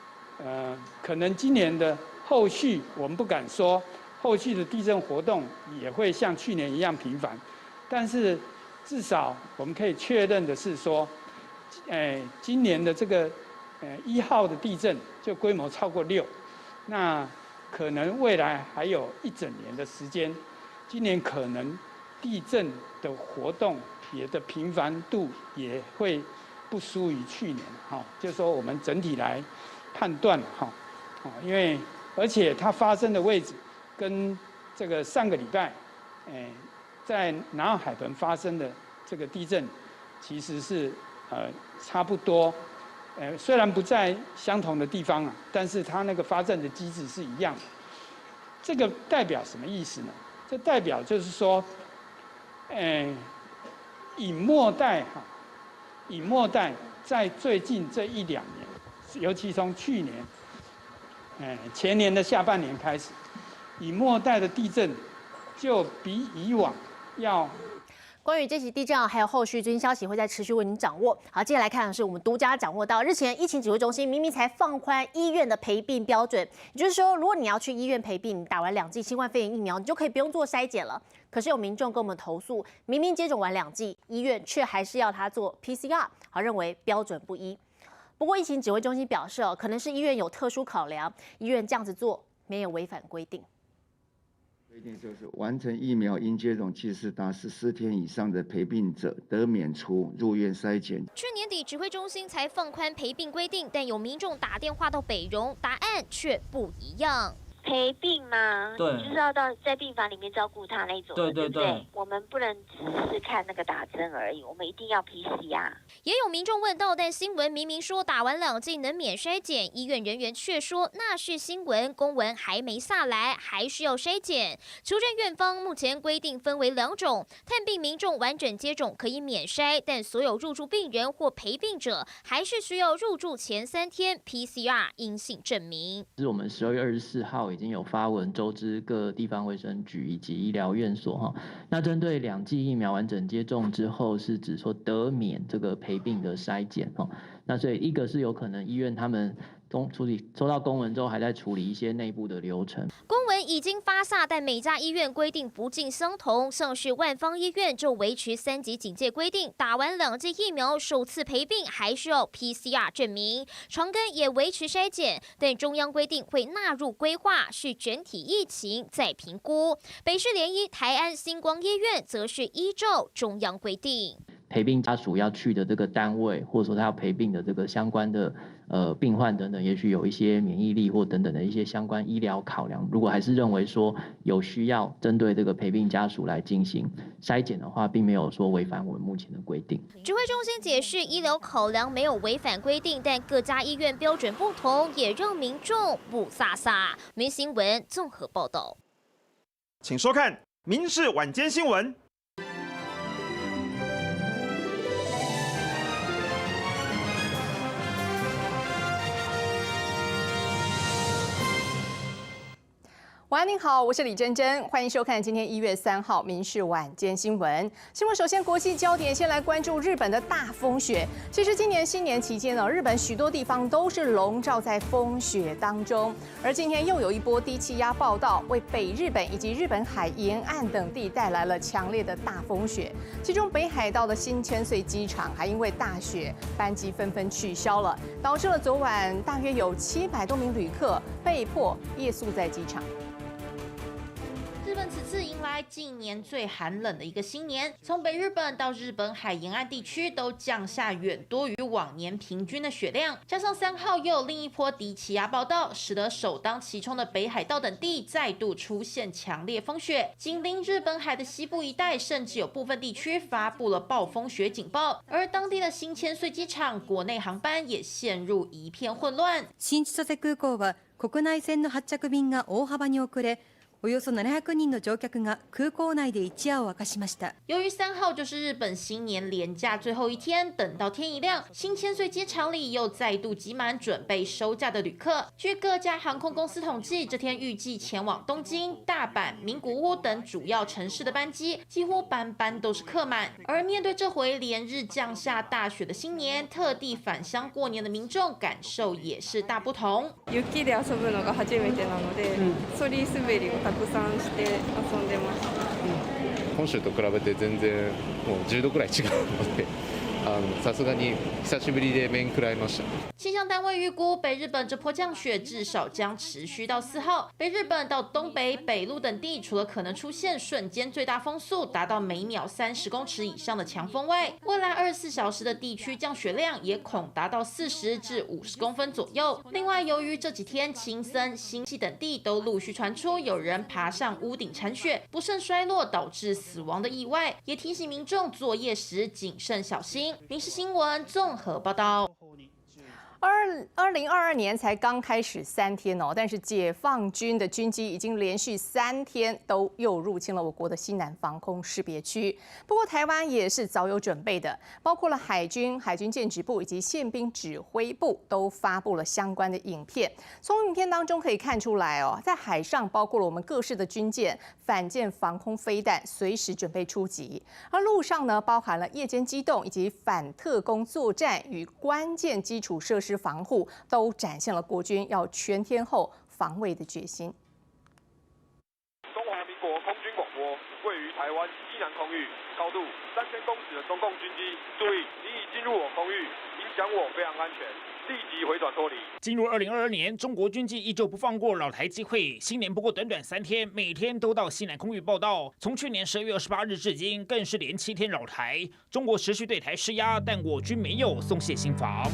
[SPEAKER 2] 可能今年的后续我们不敢说后续的地震活动也会像去年一样频繁，但是至少我们可以确认的是说，今年的这个1号的地震就规模超过6，那可能未来还有1整年的时间，今年可能地震的活动也的频繁度也会不输于去年哈，就是说我们整体来判断哈，因为而且它发生的位置跟这个上个礼拜，在南澳海盆发生的这个地震，其实是差不多，虽然不在相同的地方啊，但是它那个发震的机制是一样的。这个代表什么意思呢？这代表就是说，隐没带在最近这1-2年，尤其从去年，前年的下半年开始，隐没带的地震就比以往要。
[SPEAKER 1] 关于这起地震还有后续最新消息，会再持续为您掌握。好，接下来看的是我们独家掌握到，日前疫情指挥中心明明才放宽医院的陪病标准，也就是说，如果你要去医院陪病，你打完2剂新冠肺炎疫苗，你就可以不用做筛检了。可是有民众跟我们投诉，明明接种完2剂，医院却还是要他做 PCR， 好，认为标准不一。不过疫情指挥中心表示，可能是医院有特殊考量，医院这样子做没有违反规定。
[SPEAKER 27] 规定就是完成疫苗应接种期是达14天以上的陪病者得免除入院筛检。
[SPEAKER 14] 去年底指挥中心才放宽陪病规定，但有民众打电话到北荣，答案却不一样。
[SPEAKER 5] 陪病吗？
[SPEAKER 14] 对，
[SPEAKER 5] 就是要在病房里面照顾他那种。
[SPEAKER 14] 对对对，
[SPEAKER 5] 我们不能只是看那个打针而已，我们一定要 PCR。
[SPEAKER 15] 也有民众问到，但新闻明明说打完2剂能免筛检，医院人员却说那是新闻，公文还没下来，还需要筛检。求证院方目前规定分为2种，探病民众完整接种可以免筛，但所有入住病人或陪病者还是需要入住前3天 PCR 阴性证明。
[SPEAKER 20] 是我们12月24号已经有发文周知各地方卫生局以及医疗院所哈。那针对2剂疫苗完整接种之后，是指说得免这个陪病的筛检哈。那所以一个是有可能医院他们收到公文之后，还在处理一些内部的流程。
[SPEAKER 15] 公文已经发下，但每家医院规定不尽相同。像是万芳医院就维持3级警戒规定，打完2剂疫苗首次陪病还需要 PCR 证明。长庚也维持筛检，但中央规定会纳入规划，是整体疫情再评估。北市联医、台安、星光医院则是依照中央规定。
[SPEAKER 20] 陪病家属要去的这个单位，或者说他要陪病的这个相关的病患等等，也许有一些免疫力或等等的一些相关医疗考量。如果还是认为说有需要针对这个陪病家属来进行筛检的话，并没有说违反我们目前的规定。
[SPEAKER 15] 指挥中心解释，医疗考量没有违反规定，但各家医院标准不同，也让民众不撒撒。民新闻综合报道，
[SPEAKER 8] 请收看《民视晚间新闻》。
[SPEAKER 23] 晚安，您好，我是李珍珍，欢迎收看今天1月3号《民视晚间新闻》。新闻首先国际焦点，先来关注日本的大风雪。其实今年新年期间呢，日本许多地方都是笼罩在风雪当中。而今天又有一波低气压报道，为北日本以及日本海沿岸等地带来了强烈的大风雪。其中北海道的新千岁机场还因为大雪，班机纷纷取消了，导致了昨晚大约有700多名旅客被迫夜宿在机场。
[SPEAKER 24] 日本此次迎来近年最寒冷的一个新年，从北日本到日本海沿岸地区都降下远多于往年平均的雪量，加上3号又有另一波低气压报道，使得首当其冲的北海道等地再度出现强烈风雪。紧邻日本海的西部一带，甚至有部分地区发布了暴風雪警报，而当地的新千岁機場国内航班也陷入一片混乱。
[SPEAKER 25] 新千歳空港は国内線の発着便が大幅に遅れ、およそ700人の乗客が空港内で一夜を明かしました。
[SPEAKER 24] 由于3号就是日本新年连假最后一天，等到天一亮，新千岁机场里又再度挤满准备收假的旅客。据各家航空公司统计，这天预计前往东京、大阪、名古屋等主要城市的班機，几乎班班都是客满。而面对这回连日降下大雪的新年，特地返乡过年的民众感受也是大不同。
[SPEAKER 28] 雪で遊ぶのが初めてなので、ソリ滑りをたくさんして遊んでました。
[SPEAKER 29] 本州と比べて全然もう10度くらい違うので。さすがに久しぶりで面食らいました。
[SPEAKER 24] 气象单位预估，北日本这波降雪至少将持续到4号。北日本到东北、北陆等地，除了可能出现瞬间最大风速达到每秒30公尺以上的强风外，未来24小时的地区降雪量也恐达到40至50公分左右。另外，由于这几天青森、新系等地都陆续传出有人爬上屋顶铲雪，不慎摔落导致死亡的意外，也提醒民众作业时谨慎小心。民视新闻综合报道。
[SPEAKER 23] 2022年才刚开始3天哦，但是解放军的军机已经连续3天都又入侵了我国的西南防空识别区。不过台湾也是早有准备的，包括了海军舰指部以及宪兵指挥部都发布了相关的影片。从影片当中可以看出来哦，在海上包括了我们各式的军舰、反舰防空飞弹，随时准备出击；而陆上呢，包含了夜间机动以及反特攻作战与关键基础设施防护，都展现了国军要全天候防卫的决心。
[SPEAKER 30] 中华民国空军广播，位于台湾西南空域，高度3000公尺的中共军机，注意，你已进入我空域，影响我非常安全。立即回转脱离。
[SPEAKER 31] 进入2022年，中国军机依旧不放过扰台机会。新年不过短短3天，每天都到西南空域报道。从去年12月28日至今，更是连7天扰台。中国持续对台施压，但我军没有松懈心防。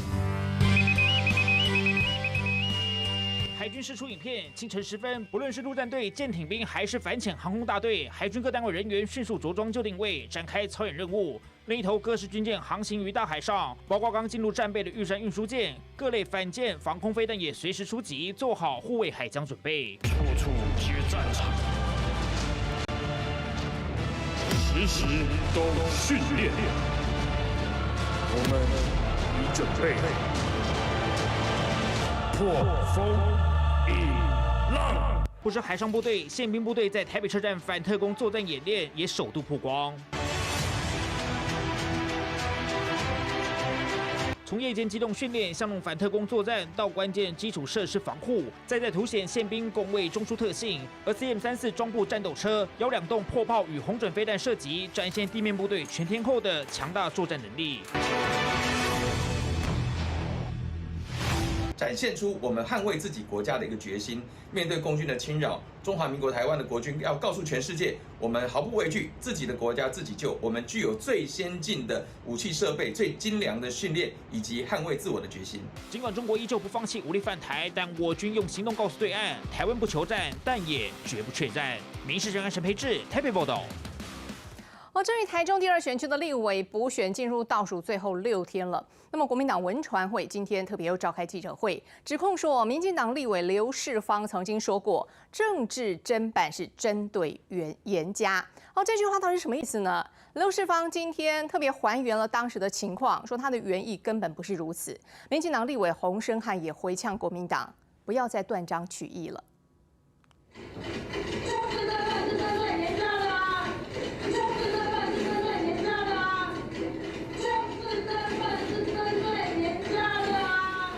[SPEAKER 31] 海军释出影片，清晨时分，不论是陆战队、舰艇兵还是反潜航空大队，海军各单位人员迅速着装就定位，展开操演任务。另一头，各式军舰航行于大海上，包括刚进入战备的玉山运输舰，各类反舰、防空飞弹也随时出击，做好护卫海疆准备。
[SPEAKER 3] 破处接战场，时时都训练，我们已准备破风引浪。
[SPEAKER 31] 不止海上部队、宪兵部队在台北车站反特攻作战演练也首度曝光。从夜间机动训练、巷弄反特攻作战，到关键基础设施防护，再在凸显宪兵攻卫中枢特性。而 CM-34装步战斗车、1-2栋破炮与红准飞弹射击，展现地面部队全天候的强大作战能力。
[SPEAKER 4] 展现出我们捍卫自己国家的一个决心。面对共军的侵扰，中华民国台湾的国军要告诉全世界，我们毫不畏惧，自己的国家自己救。我们具有最先进的武器设备、最精良的训练以及捍卫自我的决心。
[SPEAKER 31] 尽管中国依旧不放弃武力犯台，但我军用行动告诉对岸，台湾不求战，但也绝不怯战。民视人安陈培智台北报道。
[SPEAKER 23] 至于台中第2选区的立委补选进入倒数最后6天了。那么国民党文传会今天特别又召开记者会，指控说民进党立委刘世芳曾经说过，政治侦办是针对严家。这句话到底是什么意思呢？刘世芳今天特别还原了当时的情况，说他的原意根本不是如此。民进党立委洪申翰也回呛国民党，不要再断章取义了。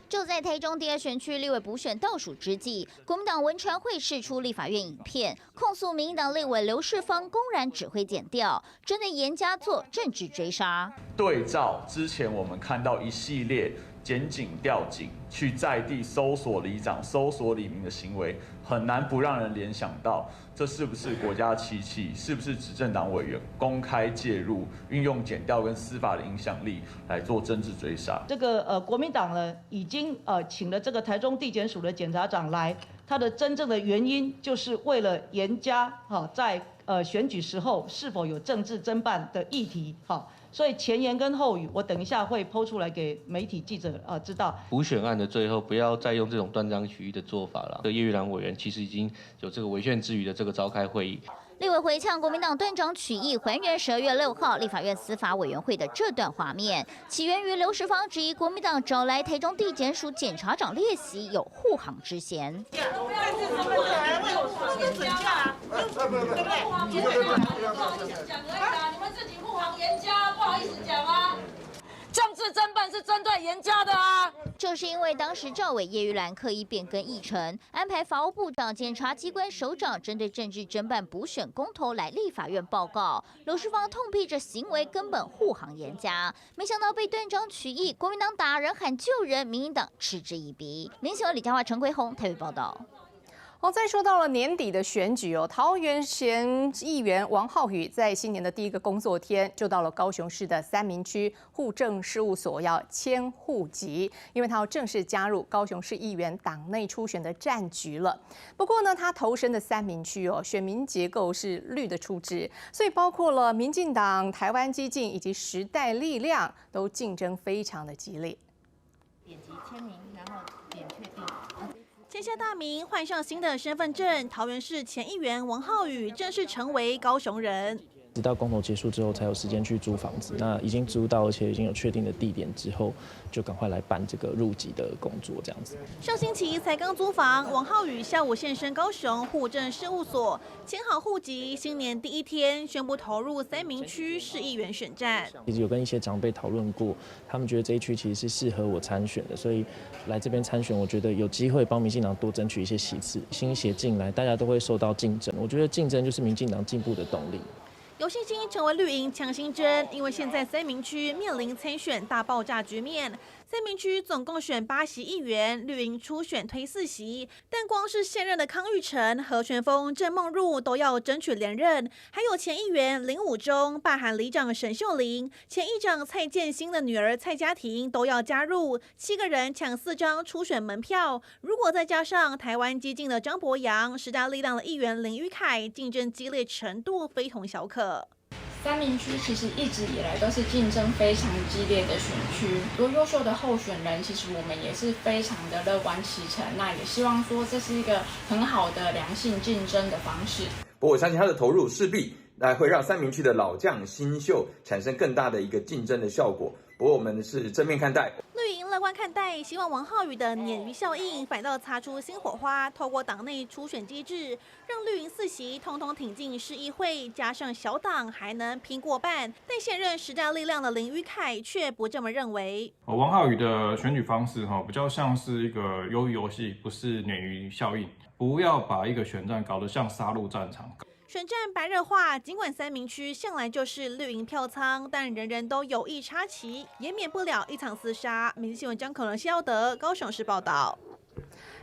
[SPEAKER 15] 就在台中第2选区立委补选倒数之际，国民党文传会释出立法院影片，控诉民进党立委刘世芳公然指挥检调，针对严家做政治追杀。
[SPEAKER 6] 对照之前我们看到一系列检警调警去在地搜索里长、搜索里民的行为，很难不让人联想到，这是不是国家机器？是不是执政党委员公开介入，运用检调跟司法的影响力来做政治追杀？
[SPEAKER 7] 这个国民党呢，已经请了这个台中地检署的检察长来，他的真正的原因就是为了严家在选举时候是否有政治侦办的议题所以前言跟后语，我等一下会抛出来给媒体记者知道。
[SPEAKER 9] 补选案的最后，不要再用这种断章取义的做法了。叶玉兰委员其实已经有这个违宪之余的这个召开会议。
[SPEAKER 15] 立委回呛国民党断章取义，还原12月6号立法院司法委员会的这段画面，起源于刘世芳质疑国民党找来台中地检署检察长列席有护航之嫌。你
[SPEAKER 10] 们自己护航严家，不好意思讲啊。政治侦办是针对严家的啊！
[SPEAKER 15] 这是因为当时赵委叶玉兰刻意变更议程，安排法务部长、检察机关首长针对政治侦办补选公投来立法院报告。刘世芳痛批这行为根本护航严家，没想到被断章取义，国民党打人喊救人，民进党嗤之以鼻。民新闻李佳华、陈奎宏台北报道。
[SPEAKER 23] 再说到了年底的选举桃园县议员王浩宇在新年的第1个工作天就到了高雄市的三民区户政事务所要迁户籍，因为他要正式加入高雄市议员党内初选的战局了。不过呢，他投身的三民区选民结构是绿的出枝，所以包括了民进党、台湾基进以及时代力量都竞争非常的激烈。
[SPEAKER 14] 点击签名，然后点确定。签下大名，换上新的身份证，桃园市前议员王浩宇正式成为高雄人。
[SPEAKER 16] 直到公投结束之后，才有时间去租房子。那已经租到，而且已经有确定的地点之后，就赶快来办这个入籍的工作，这样子。
[SPEAKER 14] 上星期才刚租房，王浩宇下午现身高雄户政事务所，迁好户籍。新年第1天，宣布投入三民区市议员选战。
[SPEAKER 16] 其实有跟一些长辈讨论过，他们觉得这一区其实是适合我参选的，所以来这边参选，我觉得有机会帮民进党多争取一些席次。新血进来，大家都会受到竞争，我觉得竞争就是民进党进步的动力。
[SPEAKER 14] 有信心成为绿营强心针，因为现在三民区面临参选大爆炸局面。三民区总共选8席议员，绿营初选推4席，但光是现任的康裕成、何全峰、郑梦入都要争取连任，还有前议员林武忠、罢韩里长沈秀玲、前议长蔡建新的女儿蔡家庭都要加入，7个人抢4张初选门票。如果再加上台湾激进的张博洋、时代力量的议员林宇凯，竞争激烈程度非同小可。
[SPEAKER 1] 三民区其实一直以来都是竞争非常激烈的选区，多优秀的候选人，其实我们也是非常的乐观其成。那也希望说这是一个很好的良性竞争的方式。
[SPEAKER 4] 不过我相信他的投入势必会让三民区的老将新秀产生更大的一个竞争的效果。不过我们是正面看待。
[SPEAKER 14] 绿营乐观看待，希望王浩宇的鲶鱼效应反倒擦出新火花，透过党内初选机制，让绿营4席通通挺进市议会，加上小党还能拼过半。但现任时代力量的林宇凯却不这么认为。
[SPEAKER 2] 王浩宇的选举方式比较像是一个鱿鱼游戏，不是鲶鱼效应。不要把一个选战搞得像杀戮战场。
[SPEAKER 14] 选战白热化，尽管三民区向来就是绿营票仓，但人人都有意插旗，也免不了一场厮杀。民新闻张可能、谢耀德高雄市报道。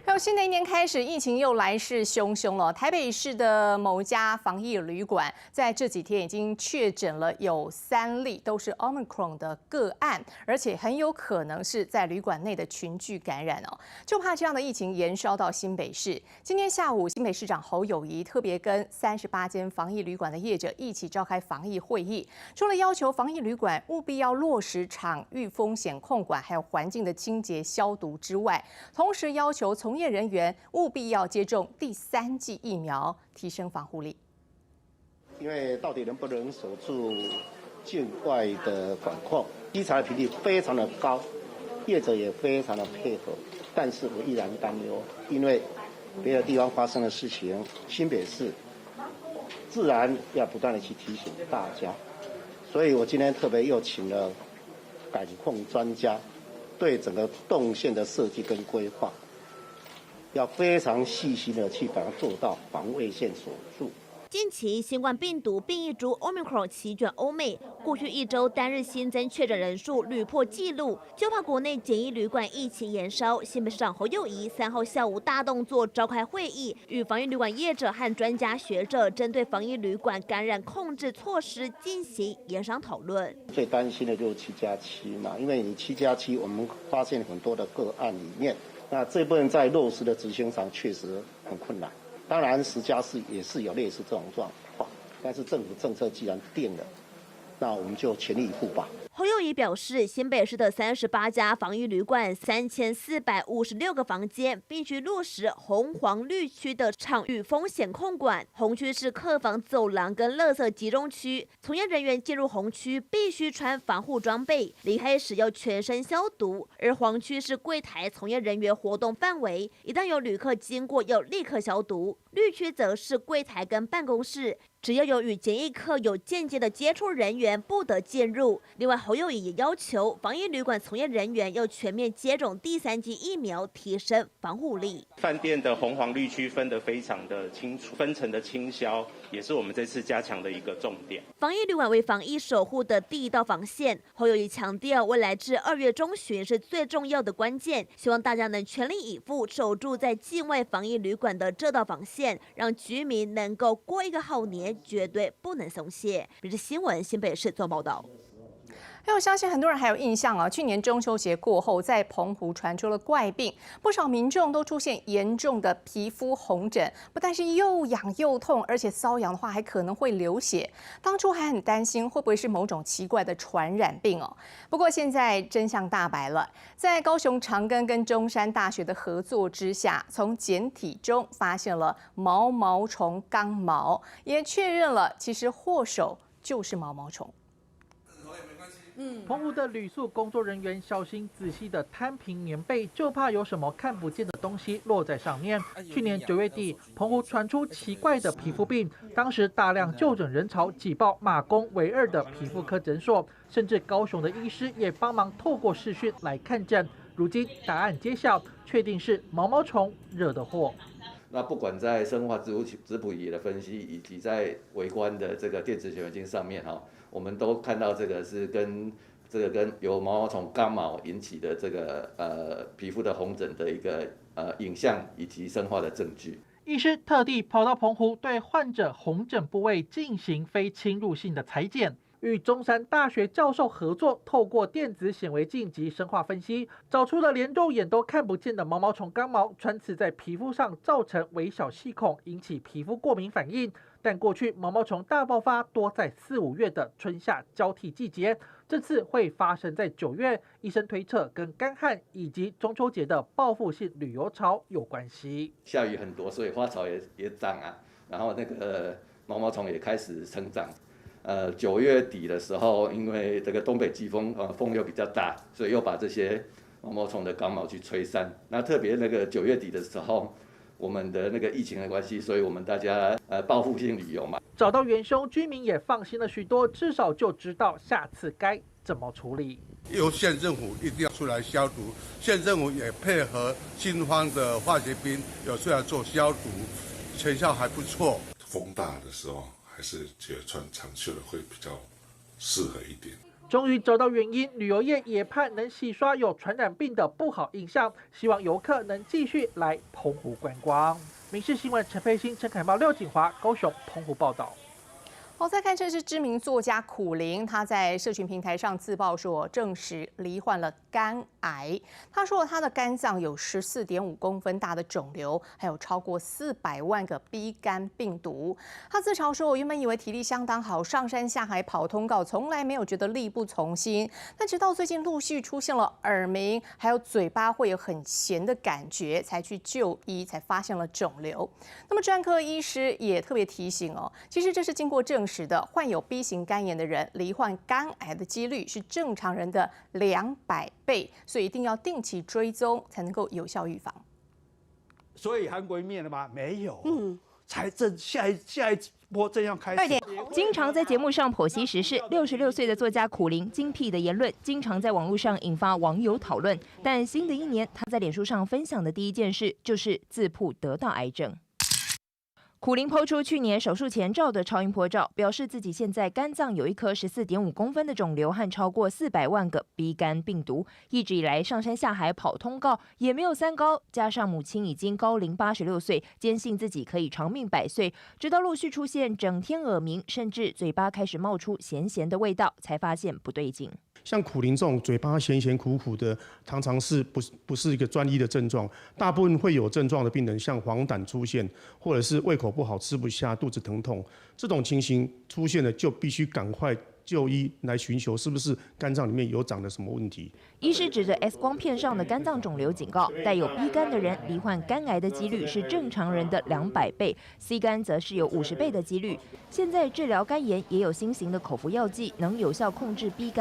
[SPEAKER 23] 还有新的一年开始，疫情又来势汹汹了。台北市的某家防疫旅馆，在这几天已经确诊了有3例，都是 Omicron 的个案，而且很有可能是在旅馆内的群聚感染哦。就怕这样的疫情延烧到新北市。今天下午，新北市长侯友宜特别跟38间防疫旅馆的业者一起召开防疫会议，除了要求防疫旅馆务必要落实场域风险控管，还有环境的清洁消毒之外，同时要求从业人员务必要接种第3剂疫苗，提升防护力。
[SPEAKER 11] 因为到底能不能守住境外的管控，稽查的频率非常的高，业者也非常的配合，但是我依然担忧，因为别的地方发生的事情，新北市自然要不断的去提醒大家，所以我今天特别又请了感控专家，对整个动线的设计跟规划，要非常细心的去把它做到防卫线锁住。
[SPEAKER 12] 近期新冠病毒变异株 Omicron 席卷欧美，过去1周单日新增确诊人数屡破纪录，就怕国内检疫旅馆疫情延烧。新北市长侯友宜3号下午大动作召开会议，与防疫旅馆业者和专家学者针对防疫旅馆感染控制措施进行研商讨论。
[SPEAKER 11] 最担心的就是7+7嘛，因为你7+7，我们发现很多的个案里面，那这部分在落实的执行上确实很困难。当然10+4也是有类似这种状况，但是政府政策既然定了，那我们就全力以赴吧。
[SPEAKER 12] 侯友宜表示，新北市的38家防疫旅馆3456个房间必须落实红黄绿区的场域风险控管。红区是客房、走廊跟垃圾集中区，从业人员进入红区必须穿防护装备，离开时要全身消毒。而黄区是柜台从业人员活动范围，一旦有旅客经过要立刻消毒。绿区则是柜台跟办公室，只要有与检疫客有间接的接触人员不得进入。另外，侯友宜也要求防疫旅馆从业人员要全面接种第3剂疫苗，提升防护力。
[SPEAKER 13] 饭店的红黄绿区分得非常的清楚，分层的清消也是我们这次加强的一个重点。
[SPEAKER 12] 防疫旅馆为防疫守护的第1道防线，侯友宜强调，未来至2月中旬是最重要的关键，希望大家能全力以赴守住在境外防疫旅馆的这道防线，让居民能够过一个好年，绝对不能松懈。这是新闻新北市做报道。
[SPEAKER 23] 还有，相信很多人还有印象啊，去年中秋节过后，在澎湖传出了怪病，不少民众都出现严重的皮肤红疹，不但是又痒又痛，而且瘙痒的话还可能会流血。当初还很担心会不会是某种奇怪的传染病哦。不过现在真相大白了，在高雄长庚跟中山大学的合作之下，从检体中发现了毛毛虫刚毛，也确认了其实祸首就是毛毛虫。
[SPEAKER 17] 澎湖的旅宿工作人员小心仔细地摊平棉被，就怕有什么看不见的东西落在上面。去年9月底，澎湖传出奇怪的皮肤病，当时大量就诊人潮挤爆马公唯2的皮肤科诊所，甚至高雄的医师也帮忙透过视讯来看诊。如今答案揭晓，确定是毛毛虫惹的祸。
[SPEAKER 18] 那不管在生化质谱仪的分析，以及在微观的这个电子显微镜上面我们都看到这个是跟这个跟由毛毛虫刚毛引起的这个皮肤的红疹的一个影像以及生化的证据。
[SPEAKER 17] 医师特地跑到澎湖，对患者红疹部位进行非侵入性的裁剪，与中山大学教授合作，透过电子显微镜及生化分析，找出了连肉眼都看不见的毛毛虫刚毛穿刺在皮肤上，造成微小细孔，引起皮肤过敏反应。但过去毛毛虫大爆发多在4、5月的春夏交替季节，这次会发生在9月，医生推测跟干旱以及中秋节的报复性旅游潮有关系。
[SPEAKER 18] 下雨很多，所以花草也长啊，然后那个毛毛虫也开始成长。9月底的时候，因为这个东北季风，风又比较大，所以又把这些毛毛虫的刚毛去吹散。那特别那个9月底的时候，我们的那个疫情的关系，所以我们大家报复性旅游嘛。
[SPEAKER 17] 找到元凶，居民也放心了许多，至少就知道下次该怎么处理。
[SPEAKER 5] 由县政府一定要出来消毒，县政府也配合新方的化学兵有出来做消毒，成效还不错。
[SPEAKER 8] 风大的时候，还是觉得穿长袖的会比较适合一点。
[SPEAKER 17] 终于找到原因，旅游业也盼能洗刷有传染病的不好印象，希望游客能继续来澎湖观光。民视新闻陈佩欣、陈凯茂、廖景华，高雄澎湖报道。
[SPEAKER 23] 好，再看这是知名作家苦苓，他在社群平台上自曝说证实罹患了肝癌。他说他的肝脏有14.5公分大的肿瘤，还有超过400万个 B 肝病毒。他自嘲说：“我原本以为体力相当好，上山下海跑通告，从来没有觉得力不从心。但直到最近陆续出现了耳鸣，还有嘴巴会有很咸的感觉，才去就医，才发现了肿瘤。那么专科医师也特别提醒哦，其实这是经过证实的，患有 B 型肝炎的人罹患肝癌的几率是正常人的200倍，所以一定要定期追踪，才能够有效预防。
[SPEAKER 19] 所以韩国灭了吗？没有，才下一波正要开始。
[SPEAKER 20] 经常在节目上剖析时事，66岁的作家苦苓精辟的言论，经常在网络上引发网友讨论。但新的一年，他在脸书上分享的第一件事就是自曝得到癌症。苦苓抛出去年手术前照的超音波照，表示自己现在肝脏有一颗14.5公分的肿瘤和超过400万个 B 肝病毒。一直以来上山下海跑通告，也没有三高，加上母亲已经高龄86岁，坚信自己可以长命100岁，直到陆续出现整天耳鸣，甚至嘴巴开始冒出咸咸的味道，才发现不对劲。
[SPEAKER 19] 像苦苓这种嘴巴咸咸苦苦的，常常是不是一个专一的症状，大部分会有症状的病人，像黄疸出现，或者是胃口不好、吃不下、肚子疼痛，这种情形出现了，就必须赶快就医来寻求是不是肝脏里面有长了什么问题。
[SPEAKER 20] 医师指着 X 光片上的肝脏肿瘤警告，带有 B 肝的人罹患肝癌的几率是正常人的200倍 ，C 肝则是有50倍的几率。现在治疗肝炎也有新型的口服药剂，能有效控制 B 肝